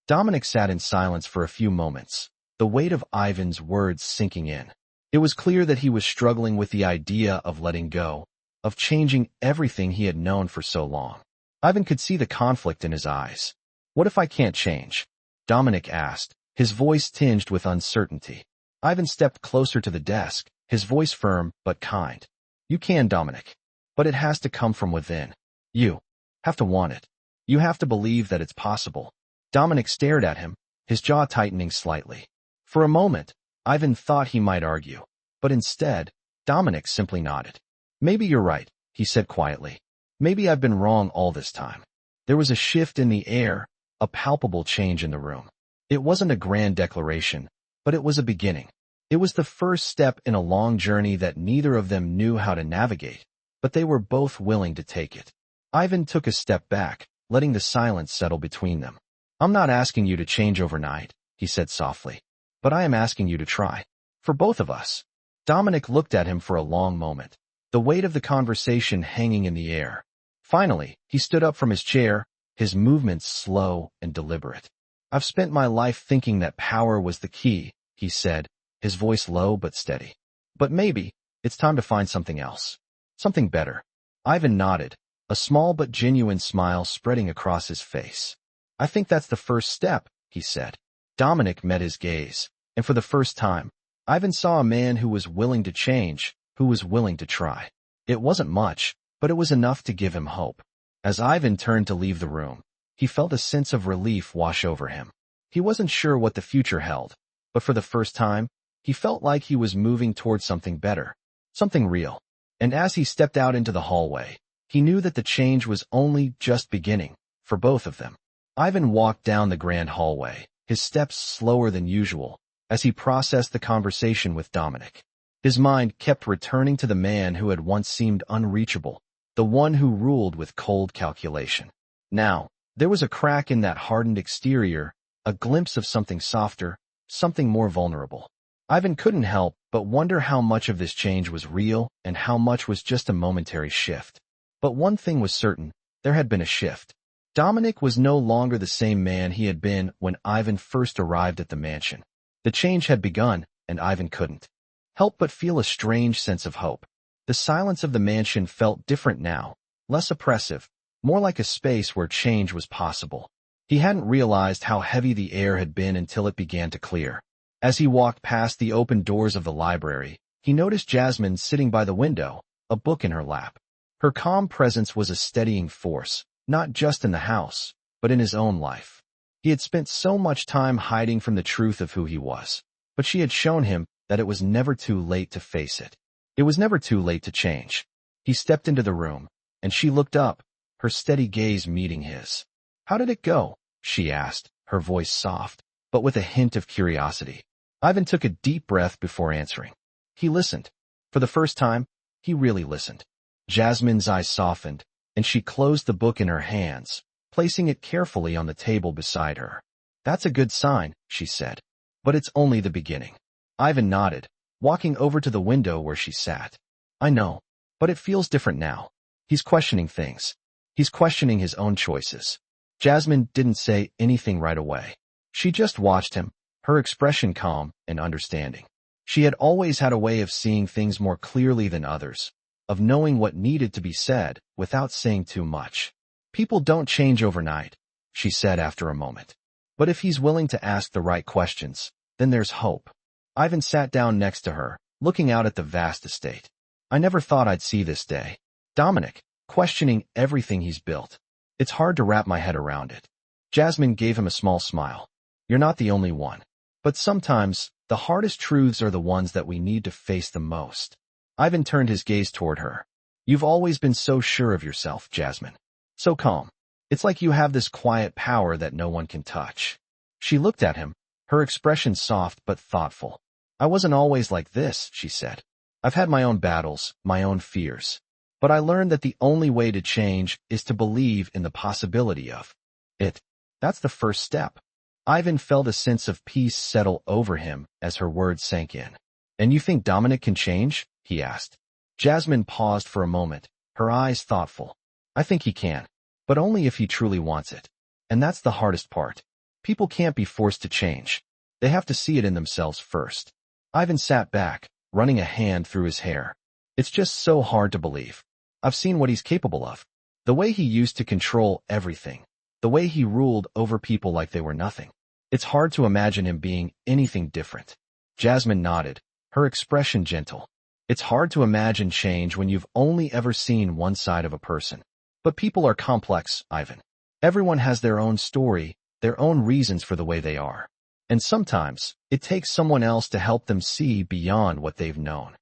A: Dominic sat in silence for a few moments, the weight of Ivan's words sinking in. It was clear that he was struggling with the idea of letting go, of changing everything he had known for so long. Ivan could see the conflict in his eyes. What if I can't change? Dominic asked, his voice tinged with uncertainty. Ivan stepped closer to the desk, his voice firm but kind. You can, Dominic. But it has to come from within. You have to want it. You have to believe that it's possible. Dominic stared at him, his jaw tightening slightly. For a moment, Ivan thought he might argue. But instead, Dominic simply nodded. Maybe you're right, he said quietly. Maybe I've been wrong all this time. There was a shift in the air, a palpable change in the room. It wasn't a grand declaration, but it was a beginning. It was the first step in a long journey that neither of them knew how to navigate, but they were both willing to take it. Ivan took a step back, letting the silence settle between them. I'm not asking you to change overnight, he said softly, but I am asking you to try. For both of us. Dominic looked at him for a long moment, the weight of the conversation hanging in the air. Finally, he stood up from his chair, his movements slow and deliberate. I've spent my life thinking that power was the key, he said, his voice low but steady. But maybe, it's time to find something else. Something better. Ivan nodded, a small but genuine smile spreading across his face. I think that's the first step, he said. Dominic met his gaze, and for the first time, Ivan saw a man who was willing to change, who was willing to try. It wasn't much, but it was enough to give him hope. As Ivan turned to leave the room, he felt a sense of relief wash over him. He wasn't sure what the future held, but for the first time, he felt like he was moving towards something better, something real. And as he stepped out into the hallway, he knew that the change was only just beginning, for both of them. Ivan walked down the grand hallway, his steps slower than usual, as he processed the conversation with Dominic. His mind kept returning to the man who had once seemed unreachable, the one who ruled with cold calculation. Now, there was a crack in that hardened exterior, a glimpse of something softer, something more vulnerable. Ivan couldn't help but wonder how much of this change was real and how much was just a momentary shift. But one thing was certain, there had been a shift. Dominic was no longer the same man he had been when Ivan first arrived at the mansion. The change had begun, and Ivan couldn't help but feel a strange sense of hope. The silence of the mansion felt different now, less oppressive, more like a space where change was possible. He hadn't realized how heavy the air had been until it began to clear. As he walked past the open doors of the library, he noticed Jasmine sitting by the window, a book in her lap. Her calm presence was a steadying force, not just in the house, but in his own life. He had spent so much time hiding from the truth of who he was, but she had shown him that it was never too late to face it. It was never too late to change. He stepped into the room, and she looked up, her steady gaze meeting his. How did it go? She asked, her voice soft, but with a hint of curiosity. Ivan took a deep breath before answering. He listened. For the first time, he really listened. Jasmine's eyes softened, and she closed the book in her hands, placing it carefully on the table beside her. That's a good sign, she said. But it's only the beginning. Ivan nodded, walking over to the window where she sat. I know, but it feels different now. He's questioning things. He's questioning his own choices. Jasmine didn't say anything right away. She just watched him, her expression calm and understanding. She had always had a way of seeing things more clearly than others, of knowing what needed to be said without saying too much. People don't change overnight, she said after a moment. But if he's willing to ask the right questions, then there's hope. Ivan sat down next to her, looking out at the vast estate. I never thought I'd see this day. Dominic, questioning everything he's built. It's hard to wrap my head around it. Jasmine gave him a small smile. You're not the only one. But sometimes, the hardest truths are the ones that we need to face the most. Ivan turned his gaze toward her. You've always been so sure of yourself, Jasmine. So calm. It's like you have this quiet power that no one can touch. She looked at him, her expression soft but thoughtful. I wasn't always like this, she said. I've had my own battles, my own fears. But I learned that the only way to change is to believe in the possibility of it. That's the first step. Ivan felt a sense of peace settle over him as her words sank in. And you think Dominic can change? He asked. Jasmine paused for a moment, her eyes thoughtful. I think he can, but only if he truly wants it. And that's the hardest part. People can't be forced to change. They have to see it in themselves first. Ivan sat back, running a hand through his hair. It's just so hard to believe. I've seen what he's capable of. The way he used to control everything. The way he ruled over people like they were nothing. It's hard to imagine him being anything different. Jasmine nodded, her expression gentle. It's hard to imagine change when you've only ever seen one side of a person. But people are complex, Ivan. Everyone has their own story, their own reasons for the way they are. And sometimes, it takes someone else to help them see beyond what they've known.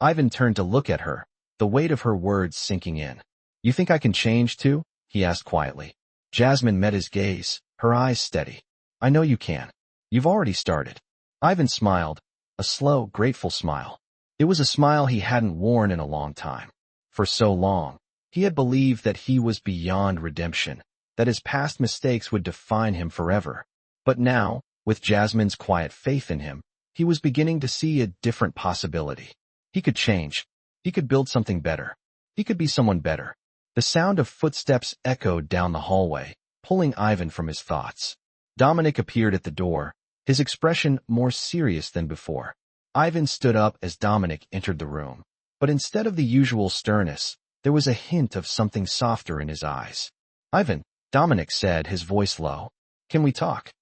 A: Ivan turned to look at her, the weight of her words sinking in. You think I can change too? He asked quietly. Jasmine met his gaze, her eyes steady. I know you can. You've already started. Ivan smiled, a slow, grateful smile. It was a smile he hadn't worn in a long time. For so long, he had believed that he was beyond redemption, that his past mistakes would define him forever. But now, with Jasmine's quiet faith in him, he was beginning to see a different possibility. He could change. He could build something better. He could be someone better. The sound of footsteps echoed down the hallway, pulling Ivan from his thoughts. Dominic appeared at the door, his expression more serious than before. Ivan stood up as Dominic entered the room, but instead of the usual sternness, there was a hint of something softer in his eyes. Ivan, Dominic said, his voice low. Can we talk?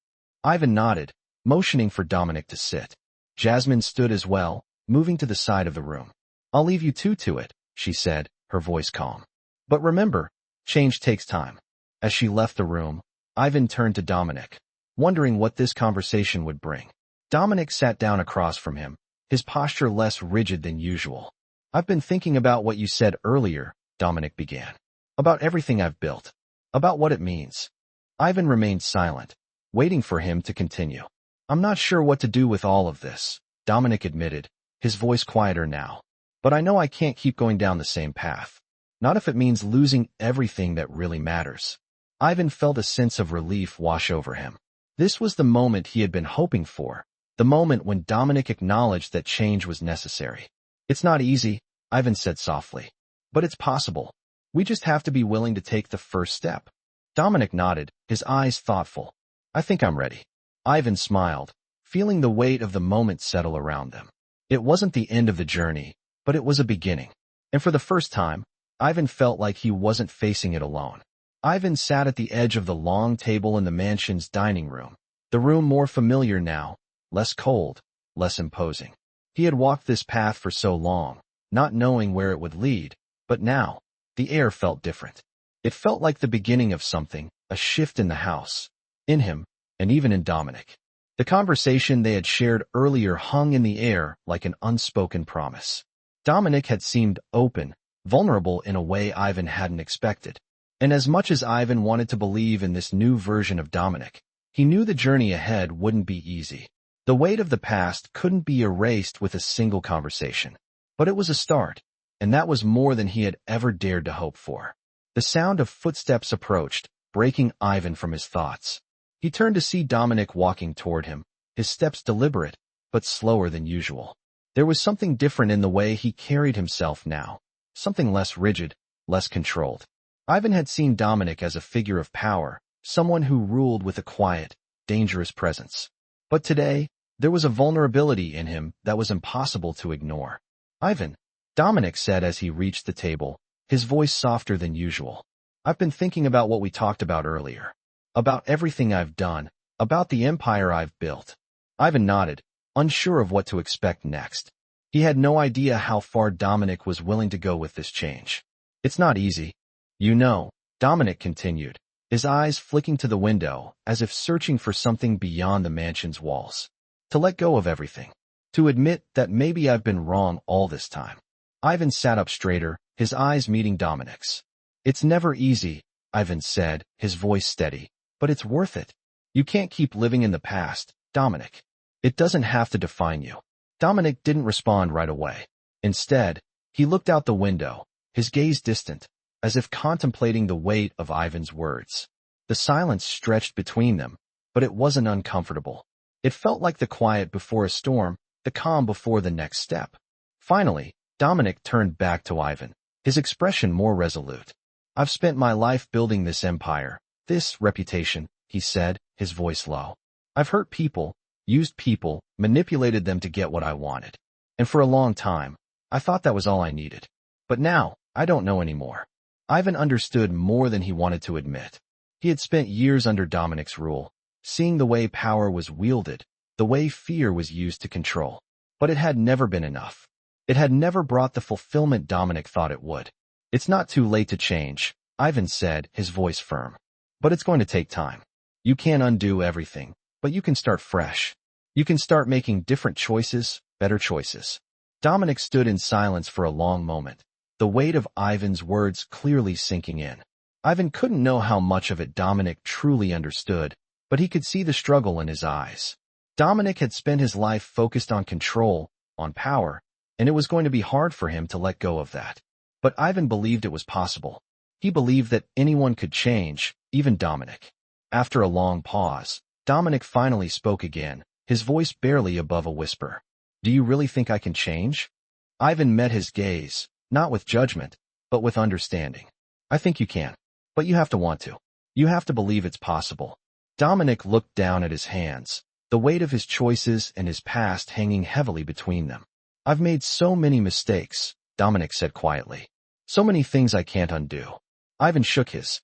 A: Ivan nodded, motioning for Dominic to sit. Jasmine stood as well, moving to the side of the room. I'll leave you two to it, she said, her voice calm. But remember, change takes time. As she left the room, Ivan turned to Dominic, wondering what this conversation would bring. Dominic sat down across from him, his posture less rigid than usual. I've been thinking about what you said earlier, Dominic began. About everything I've built. About what it means. Ivan remained silent, waiting for him to continue. I'm not sure what to do with all of this, Dominic admitted, his voice quieter now. But I know I can't keep going down the same path. Not if it means losing everything that really matters. Ivan felt a sense of relief wash over him. This was the moment he had been hoping for, the moment when Dominic acknowledged that change was necessary. It's not easy, Ivan said softly. But it's possible. We just have to be willing to take the first step. Dominic nodded, his eyes thoughtful. I think I'm ready. Ivan smiled, feeling the weight of the moment settle around them. It wasn't the end of the journey, but it was a beginning. And for the first time, Ivan felt like he wasn't facing it alone. Ivan sat at the edge of the long table in the mansion's dining room, the room more familiar now, less cold, less imposing. He had walked this path for so long, not knowing where it would lead, but now, the air felt different. It felt like the beginning of something, a shift in the house, in him, and even in Dominic. The conversation they had shared earlier hung in the air like an unspoken promise. Dominic had seemed open, vulnerable in a way Ivan hadn't expected. And as much as Ivan wanted to believe in this new version of Dominic, he knew the journey ahead wouldn't be easy. The weight of the past couldn't be erased with a single conversation. But it was a start, and that was more than he had ever dared to hope for. The sound of footsteps approached, breaking Ivan from his thoughts. He turned to see Dominic walking toward him, his steps deliberate, but slower than usual. There was something different in the way he carried himself now, something less rigid, less controlled. Ivan had seen Dominic as a figure of power, someone who ruled with a quiet, dangerous presence. But today, there was a vulnerability in him that was impossible to ignore. Ivan, Dominic said as he reached the table, his voice softer than usual. I've been thinking about what we talked about earlier. About everything I've done, about the empire I've built. Ivan nodded, unsure of what to expect next. He had no idea how far Dominic was willing to go with this change. It's not easy. You know, Dominic continued, his eyes flicking to the window as if searching for something beyond the mansion's walls. To let go of everything. To admit that maybe I've been wrong all this time. Ivan sat up straighter, his eyes meeting Dominic's. It's never easy, Ivan said, his voice steady, but it's worth it. You can't keep living in the past, Dominic. It doesn't have to define you. Dominic didn't respond right away. Instead, he looked out the window, his gaze distant, as if contemplating the weight of Ivan's words. The silence stretched between them, but it wasn't uncomfortable. It felt like the quiet before a storm, the calm before the next step. Finally, Dominic turned back to Ivan, his expression more resolute. I've spent my life building this empire, this reputation, he said, his voice low. I've hurt people, used people, manipulated them to get what I wanted. And for a long time, I thought that was all I needed. But now, I don't know anymore. Ivan understood more than he wanted to admit. He had spent years under Dominic's rule, seeing the way power was wielded, the way fear was used to control. But it had never been enough. It had never brought the fulfillment Dominic thought it would. It's not too late to change, Ivan said, his voice firm. But it's going to take time. You can't undo everything, but you can start fresh. You can start making different choices, better choices. Dominic stood in silence for a long moment, the weight of Ivan's words clearly sinking in. Ivan couldn't know how much of it Dominic truly understood, but he could see the struggle in his eyes. Dominic had spent his life focused on control, on power, and it was going to be hard for him to let go of that. But Ivan believed it was possible. He believed that anyone could change, even Dominic. After a long pause, Dominic finally spoke again, his voice barely above a whisper. Do you really think I can change? Ivan met his gaze, not with judgment, but with understanding. I think you can. But you have to want to. You have to believe it's possible. Dominic looked down at his hands, the weight of his choices and his past hanging heavily between them. I've made so many mistakes, Dominic said quietly. So many things I can't undo. Ivan shook his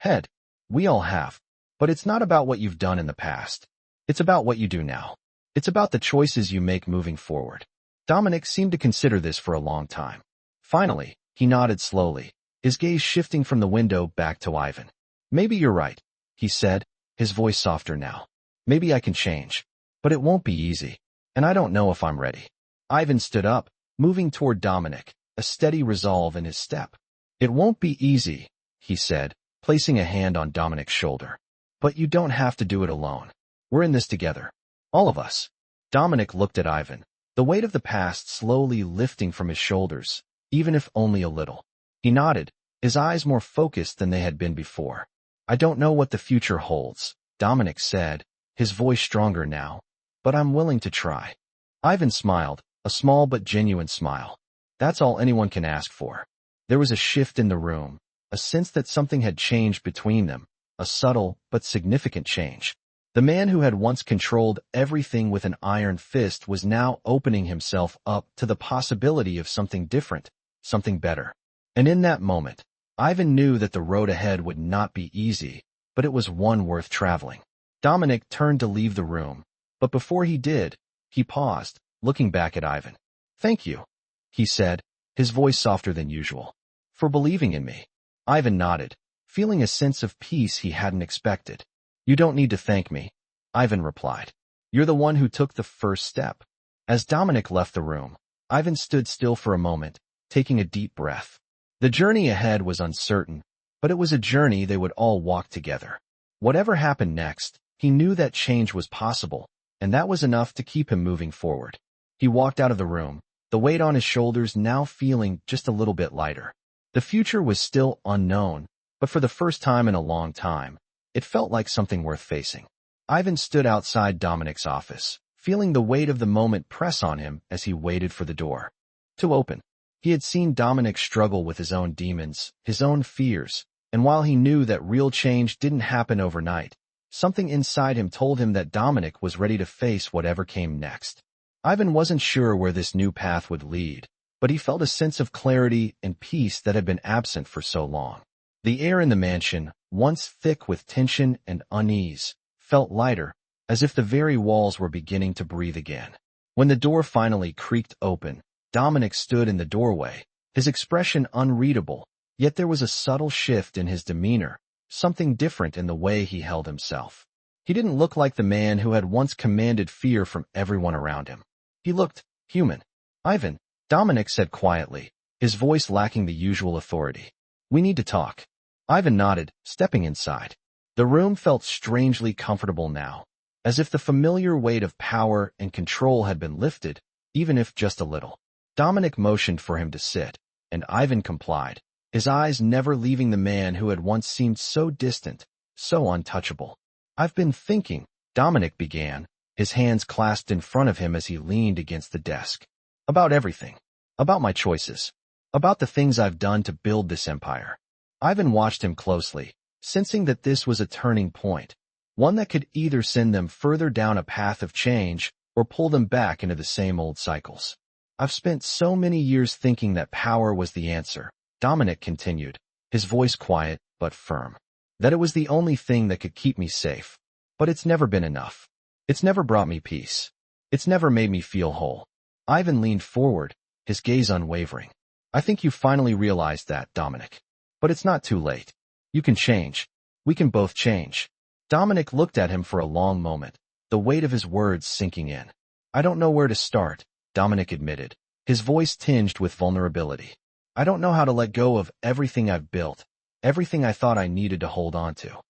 A: head. We all have. But it's not about what you've done in the past. It's about what you do now. It's about the choices you make moving forward. Dominic seemed to consider this for a long time. Finally, he nodded slowly, his gaze shifting from the window back to Ivan. Maybe you're right, he said, his voice softer now. Maybe I can change. But it won't be easy. And I don't know if I'm ready. Ivan stood up, moving toward Dominic, a steady resolve in his step. It won't be easy, he said, placing a hand on Dominic's shoulder. But you don't have to do it alone. We're in this together. All of us. Dominic looked at Ivan, the weight of the past slowly lifting from his shoulders, even if only a little. He nodded, his eyes more focused than they had been before. I don't know what the future holds, Dominic said, his voice stronger now, but I'm willing to try. Ivan smiled, a small but genuine smile. That's all anyone can ask for. There was a shift in the room, a sense that something had changed between them, a subtle but significant change. The man who had once controlled everything with an iron fist was now opening himself up to the possibility of something different, something better. And in that moment, Ivan knew that the road ahead would not be easy, but it was one worth traveling. Dominic turned to leave the room, but before he did, he paused, looking back at Ivan. Thank you, he said, his voice softer than usual. For believing in me. Ivan nodded, feeling a sense of peace he hadn't expected. You don't need to thank me, Ivan replied. You're the one who took the first step. As Dominic left the room, Ivan stood still for a moment, taking a deep breath. The journey ahead was uncertain, but it was a journey they would all walk together. Whatever happened next, he knew that change was possible, and that was enough to keep him moving forward. He walked out of the room, the weight on his shoulders now feeling just a little bit lighter. The future was still unknown, but for the first time in a long time, it felt like something worth facing. Ivan stood outside Dominic's office, feeling the weight of the moment press on him as he waited for the door to open. He had seen Dominic struggle with his own demons, his own fears, and while he knew that real change didn't happen overnight, something inside him told him that Dominic was ready to face whatever came next. Ivan wasn't sure where this new path would lead, but he felt a sense of clarity and peace that had been absent for so long. The air in the mansion, once thick with tension and unease, felt lighter, as if the very walls were beginning to breathe again. When the door finally creaked open, Dominic stood in the doorway, his expression unreadable, yet there was a subtle shift in his demeanor, something different in the way he held himself. He didn't look like the man who had once commanded fear from everyone around him. He looked human. Ivan, Dominic said quietly, his voice lacking the usual authority. We need to talk. Ivan nodded, stepping inside. The room felt strangely comfortable now, as if the familiar weight of power and control had been lifted, even if just a little. Dominic motioned for him to sit, and Ivan complied, his eyes never leaving the man who had once seemed so distant, so untouchable. I've been thinking, Dominic began, his hands clasped in front of him as he leaned against the desk. About everything. About my choices. About the things I've done to build this empire. Ivan watched him closely, sensing that this was a turning point, one that could either send them further down a path of change or pull them back into the same old cycles. I've spent so many years thinking that power was the answer, Dominic continued, his voice quiet but firm. That it was the only thing that could keep me safe. But it's never been enough. It's never brought me peace. It's never made me feel whole. Ivan leaned forward, his gaze unwavering. I think you finally realized that, Dominic. But it's not too late. You can change. We can both change. Dominic looked at him for a long moment, the weight of his words sinking in. I don't know where to start, Dominic admitted, his voice tinged with vulnerability. I don't know how to let go of everything I've built, everything I thought I needed to hold on to.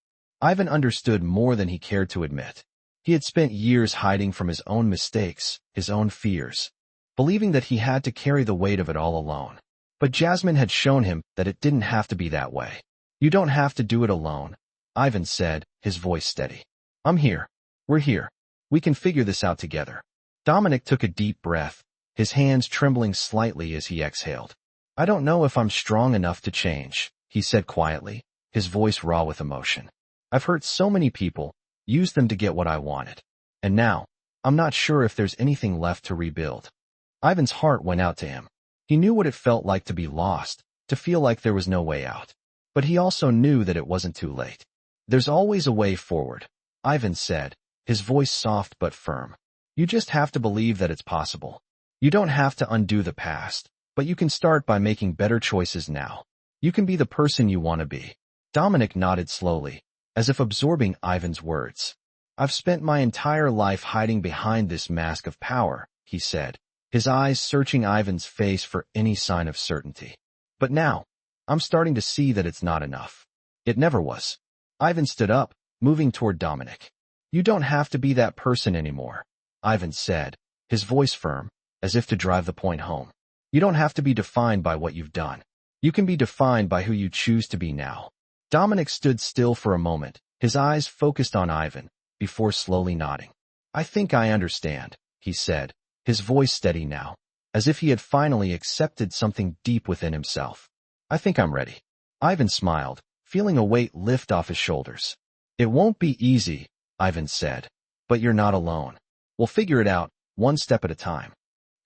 A: Ivan understood more than he cared to admit. He had spent years hiding from his own mistakes, his own fears, believing that he had to carry the weight of it all alone. But Jasmine had shown him that it didn't have to be that way. You don't have to do it alone, Ivan said, his voice steady. I'm here. We're here. We can figure this out together. Dominic took a deep breath, his hands trembling slightly as he exhaled. I don't know if I'm strong enough to change, he said quietly, his voice raw with emotion. I've hurt so many people, used them to get what I wanted. And now, I'm not sure if there's anything left to rebuild. Ivan's heart went out to him. He knew what it felt like to be lost, to feel like there was no way out. But he also knew that it wasn't too late. There's always a way forward, Ivan said, his voice soft but firm. You just have to believe that it's possible. You don't have to undo the past, but you can start by making better choices now. You can be the person you want to be. Dominic nodded slowly, as if absorbing Ivan's words. I've spent my entire life hiding behind this mask of power, he said, his eyes searching Ivan's face for any sign of certainty. But now, I'm starting to see that it's not enough. It never was. Ivan stood up, moving toward Dominic. You don't have to be that person anymore, Ivan said, his voice firm, as if to drive the point home. You don't have to be defined by what you've done. You can be defined by who you choose to be now. Dominic stood still for a moment, his eyes focused on Ivan, before slowly nodding. I think I understand, he said, his voice steady now, as if he had finally accepted something deep within himself. I think I'm ready. Ivan smiled, feeling a weight lift off his shoulders. It won't be easy, Ivan said, but you're not alone. We'll figure it out, one step at a time.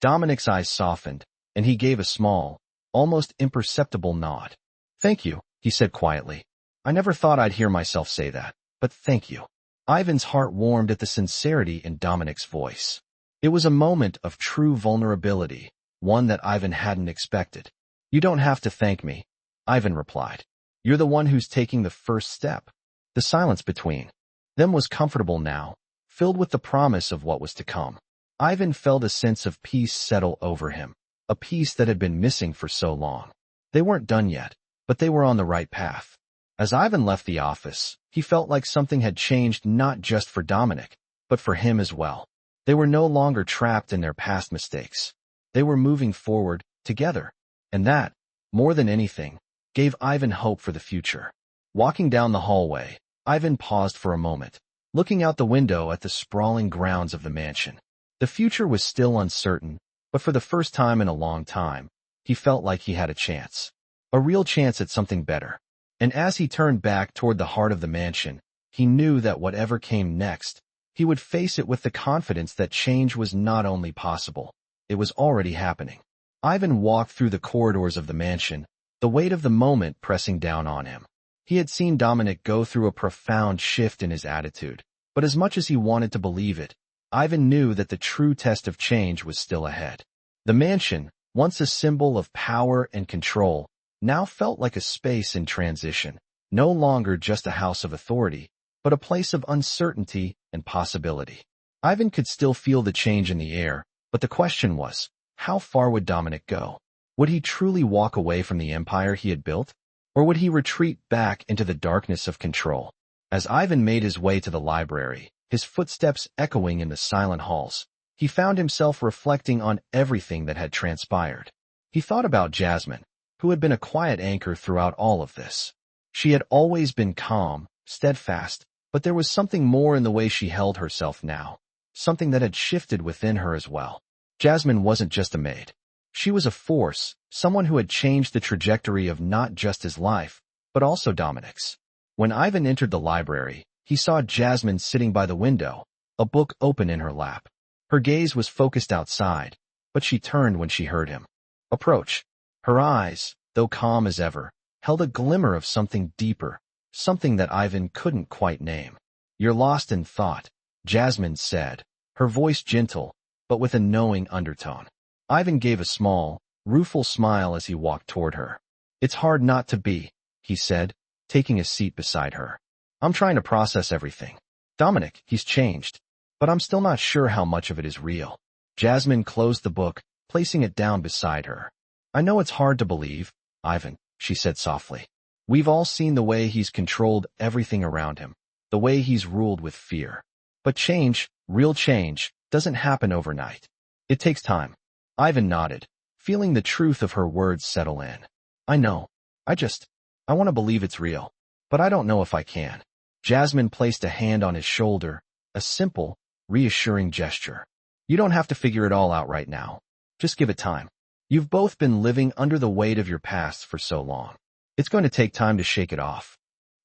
A: Dominic's eyes softened, and he gave a small, almost imperceptible nod. Thank you, he said quietly. I never thought I'd hear myself say that, but thank you. Ivan's heart warmed at the sincerity in Dominic's voice. It was a moment of true vulnerability, one that Ivan hadn't expected. You don't have to thank me, Ivan replied. You're the one who's taking the first step. The silence between them was comfortable now, filled with the promise of what was to come. Ivan felt a sense of peace settle over him, a peace that had been missing for so long. They weren't done yet, but they were on the right path. As Ivan left the office, he felt like something had changed not just for Dominic, but for him as well. They were no longer trapped in their past mistakes. They were moving forward, together. And that, more than anything, gave Ivan hope for the future. Walking down the hallway, Ivan paused for a moment, looking out the window at the sprawling grounds of the mansion. The future was still uncertain, but for the first time in a long time, he felt like he had a chance. A real chance at something better. And as he turned back toward the heart of the mansion, he knew that whatever came next, he would face it with the confidence that change was not only possible, it was already happening. Ivan walked through the corridors of the mansion, the weight of the moment pressing down on him. He had seen Dominic go through a profound shift in his attitude, but as much as he wanted to believe it, Ivan knew that the true test of change was still ahead. The mansion, once a symbol of power and control, now felt like a space in transition, no longer just a house of authority, but a place of uncertainty and possibility. Ivan could still feel the change in the air, but the question was, how far would Dominic go? Would he truly walk away from the empire he had built? Or would he retreat back into the darkness of control? As Ivan made his way to the library, his footsteps echoing in the silent halls, he found himself reflecting on everything that had transpired. He thought about Jasmine, who had been a quiet anchor throughout all of this. She had always been calm, steadfast, but there was something more in the way she held herself now, something that had shifted within her as well. Jasmine wasn't just a maid. She was a force, someone who had changed the trajectory of not just his life, but also Dominic's. When Ivan entered the library, he saw Jasmine sitting by the window, a book open in her lap. Her gaze was focused outside, but she turned when she heard him approach. Her eyes, though calm as ever, held a glimmer of something deeper, something that Ivan couldn't quite name. You're lost in thought, Jasmine said, her voice gentle, but with a knowing undertone. Ivan gave a small, rueful smile as he walked toward her. It's hard not to be, he said, taking a seat beside her. I'm trying to process everything. Dominic, he's changed. But I'm still not sure how much of it is real. Jasmine closed the book, placing it down beside her. I know it's hard to believe, Ivan, she said softly. We've all seen the way he's controlled everything around him, the way he's ruled with fear. But change, real change, doesn't happen overnight. It takes time. Ivan nodded, feeling the truth of her words settle in. I know. I want to believe it's real. But I don't know if I can. Jasmine placed a hand on his shoulder, a simple, reassuring gesture. You don't have to figure it all out right now. Just give it time. You've both been living under the weight of your past for so long. It's going to take time to shake it off.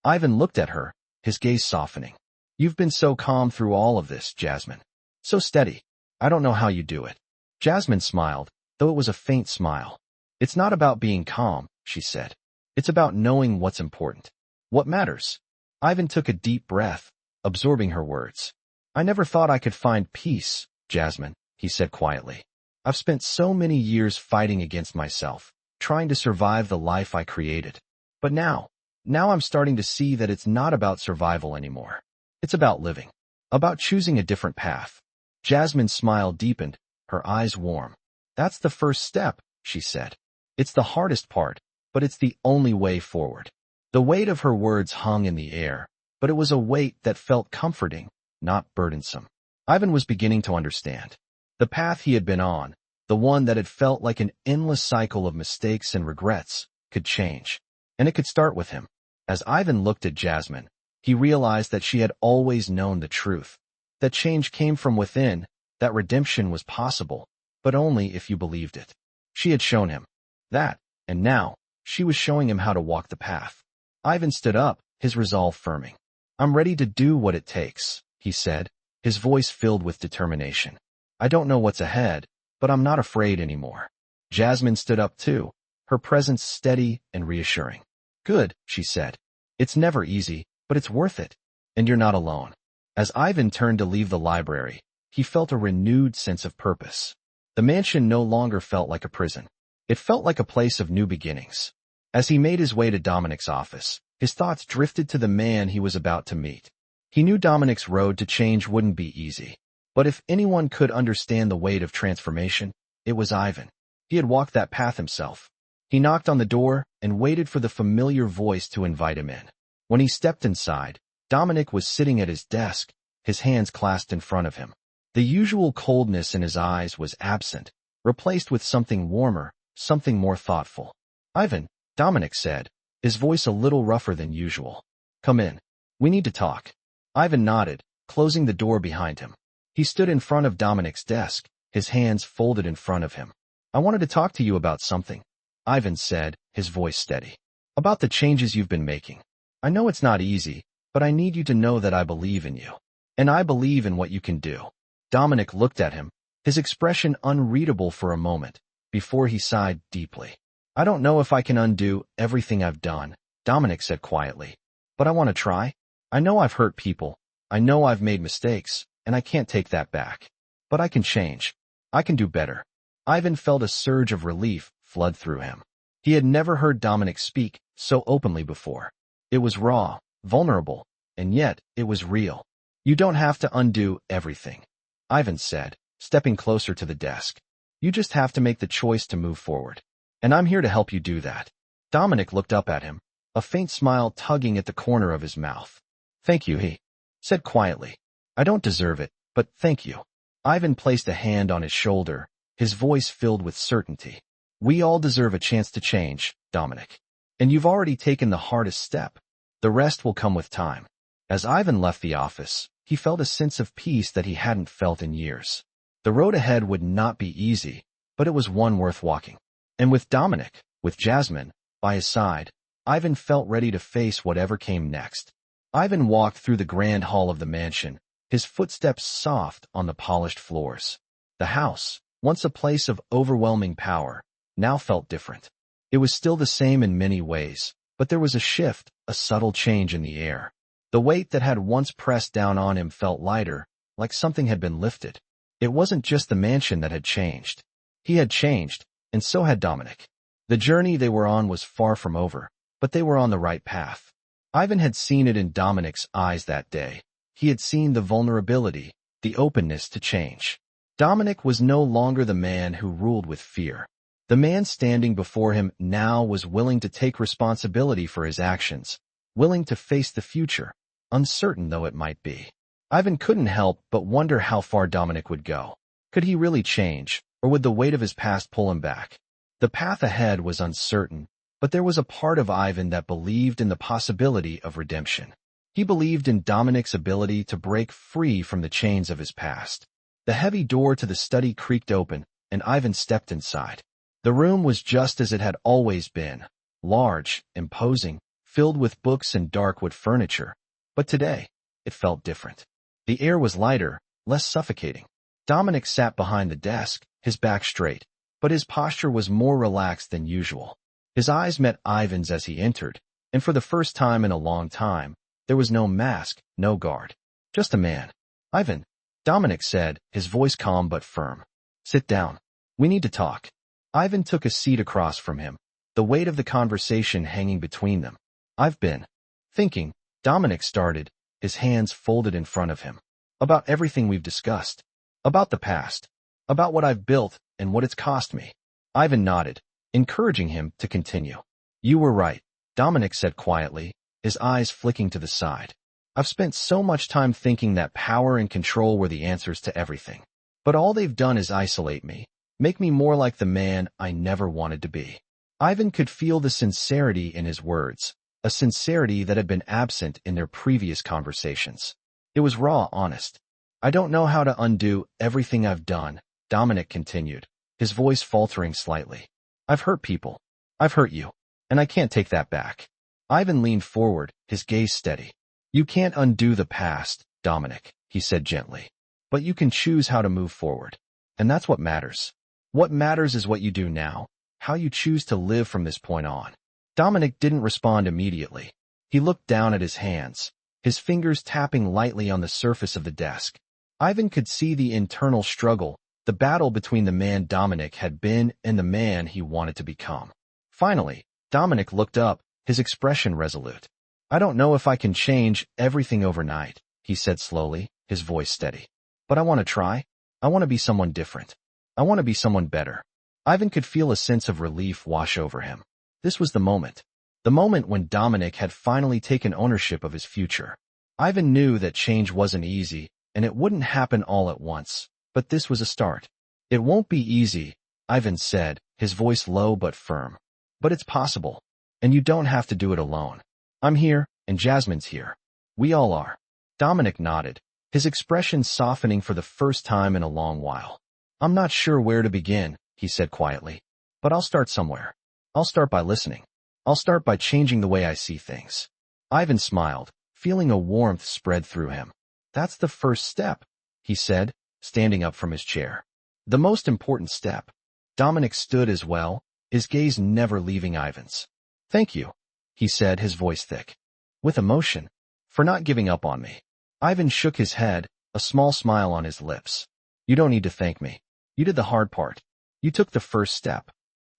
A: Ivan looked at her, his gaze softening. You've been so calm through all of this, Jasmine. So steady. I don't know how you do it. Jasmine smiled, though it was a faint smile. It's not about being calm, she said. It's about knowing what's important. What matters? Ivan took a deep breath, absorbing her words. I never thought I could find peace, Jasmine, he said quietly. I've spent so many years fighting against myself, trying to survive the life I created. But now I'm starting to see that it's not about survival anymore. It's about living. About choosing a different path. Jasmine's smile deepened, her eyes warm. That's the first step, she said. It's the hardest part, but it's the only way forward. The weight of her words hung in the air, but it was a weight that felt comforting, not burdensome. Ivan was beginning to understand. The path he had been on, the one that had felt like an endless cycle of mistakes and regrets, could change. And it could start with him. As Ivan looked at Jasmine, he realized that she had always known the truth. That change came from within, that redemption was possible, but only if you believed it. She had shown him that, and now, she was showing him how to walk the path. Ivan stood up, his resolve firming. I'm ready to do what it takes, he said, his voice filled with determination. I don't know what's ahead, but I'm not afraid anymore. Jasmine stood up too, her presence steady and reassuring. Good, she said. It's never easy, but it's worth it. And you're not alone. As Ivan turned to leave the library, he felt a renewed sense of purpose. The mansion no longer felt like a prison. It felt like a place of new beginnings. As he made his way to Dominic's office, his thoughts drifted to the man he was about to meet. He knew Dominic's road to change wouldn't be easy. But if anyone could understand the weight of transformation, it was Ivan. He had walked that path himself. He knocked on the door and waited for the familiar voice to invite him in. When he stepped inside, Dominic was sitting at his desk, his hands clasped in front of him. The usual coldness in his eyes was absent, replaced with something warmer, something more thoughtful. Ivan, Dominic said, his voice a little rougher than usual. Come in. We need to talk. Ivan nodded, closing the door behind him. He stood in front of Dominic's desk, his hands folded in front of him. I wanted to talk to you about something, Ivan said, his voice steady. About the changes you've been making. I know it's not easy, but I need you to know that I believe in you. And I believe in what you can do. Dominic looked at him, his expression unreadable for a moment, before he sighed deeply. I don't know if I can undo everything I've done, Dominic said quietly. But I want to try. I know I've hurt people. I know I've made mistakes, and I can't take that back. But I can change. I can do better. Ivan felt a surge of relief flood through him. He had never heard Dominic speak so openly before. It was raw, vulnerable, and yet it was real. You don't have to undo everything, Ivan said, stepping closer to the desk. You just have to make the choice to move forward. And I'm here to help you do that. Dominic looked up at him, a faint smile tugging at the corner of his mouth. Thank you, he said quietly. I don't deserve it, but thank you. Ivan placed a hand on his shoulder, his voice filled with certainty. We all deserve a chance to change, Dominic. And you've already taken the hardest step. The rest will come with time. As Ivan left the office, he felt a sense of peace that he hadn't felt in years. The road ahead would not be easy, but it was one worth walking. And with Dominic, with Jasmine, by his side, Ivan felt ready to face whatever came next. Ivan walked through the grand hall of the mansion, his footsteps soft on the polished floors. The house, once a place of overwhelming power, now felt different. It was still the same in many ways, but there was a shift, a subtle change in the air. The weight that had once pressed down on him felt lighter, like something had been lifted. It wasn't just the mansion that had changed. He had changed, and so had Dominic. The journey they were on was far from over, but they were on the right path. Ivan had seen it in Dominic's eyes that day. He had seen the vulnerability, the openness to change. Dominic was no longer the man who ruled with fear. The man standing before him now was willing to take responsibility for his actions, willing to face the future, uncertain though it might be. Ivan couldn't help but wonder how far Dominic would go. Could he really change, or would the weight of his past pull him back? The path ahead was uncertain, but there was a part of Ivan that believed in the possibility of redemption. He believed in Dominic's ability to break free from the chains of his past. The heavy door to the study creaked open, and Ivan stepped inside. The room was just as it had always been, large, imposing, filled with books and dark wood furniture. But today, it felt different. The air was lighter, less suffocating. Dominic sat behind the desk, his back straight, but his posture was more relaxed than usual. His eyes met Ivan's as he entered, and for the first time in a long time, there was no mask, no guard. Just a man. Ivan, Dominic said, his voice calm but firm. Sit down. We need to talk. Ivan took a seat across from him, the weight of the conversation hanging between them. I've been thinking, Dominic started, his hands folded in front of him. About everything we've discussed. About the past. About what I've built and what it's cost me. Ivan nodded, encouraging him to continue. You were right, Dominic said quietly, his eyes flicking to the side. I've spent so much time thinking that power and control were the answers to everything. But all they've done is isolate me, make me more like the man I never wanted to be. Ivan could feel the sincerity in his words, a sincerity that had been absent in their previous conversations. It was raw, honest. I don't know how to undo everything I've done, Dominic continued, his voice faltering slightly. I've hurt people. I've hurt you. And I can't take that back. Ivan leaned forward, his gaze steady. You can't undo the past, Dominic, he said gently. But you can choose how to move forward. And that's what matters. What matters is what you do now, how you choose to live from this point on. Dominic didn't respond immediately. He looked down at his hands, his fingers tapping lightly on the surface of the desk. Ivan could see the internal struggle, the battle between the man Dominic had been and the man he wanted to become. Finally, Dominic looked up, his expression resolute. I don't know if I can change everything overnight, he said slowly, his voice steady. But I want to try. I want to be someone different. I want to be someone better. Ivan could feel a sense of relief wash over him. This was the moment when Dominic had finally taken ownership of his future. Ivan knew that change wasn't easy, and it wouldn't happen all at once, but this was a start. It won't be easy, Ivan said, his voice low but firm. But it's possible, and you don't have to do it alone. I'm here, and Jasmine's here. We all are. Dominic nodded, his expression softening for the first time in a long while. I'm not sure where to begin, he said quietly, but I'll start somewhere. I'll start by listening. I'll start by changing the way I see things. Ivan smiled, feeling a warmth spread through him. That's the first step, he said, standing up from his chair. The most important step. Dominic stood as well, his gaze never leaving Ivan's. Thank you, he said, his voice thick, with emotion, for not giving up on me. Ivan shook his head, a small smile on his lips. You don't need to thank me. You did the hard part. You took the first step.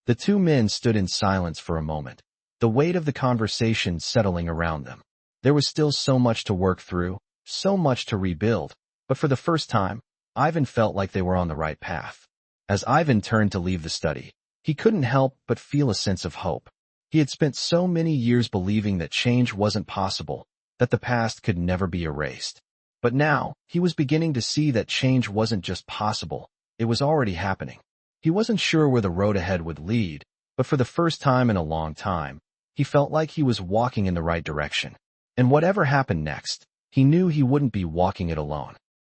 A: The two men stood in silence for a moment, the weight of the conversation settling around them. There was still so much to work through, so much to rebuild, but for the first time, Ivan felt like they were on the right path. As Ivan turned to leave the study, he couldn't help but feel a sense of hope. He had spent so many years believing that change wasn't possible, that the past could never be erased. But now, he was beginning to see that change wasn't just possible, it was already happening. He wasn't sure where the road ahead would lead, but for the first time in a long time, he felt like he was walking in the right direction. And whatever happened next, he knew he wouldn't be walking it alone.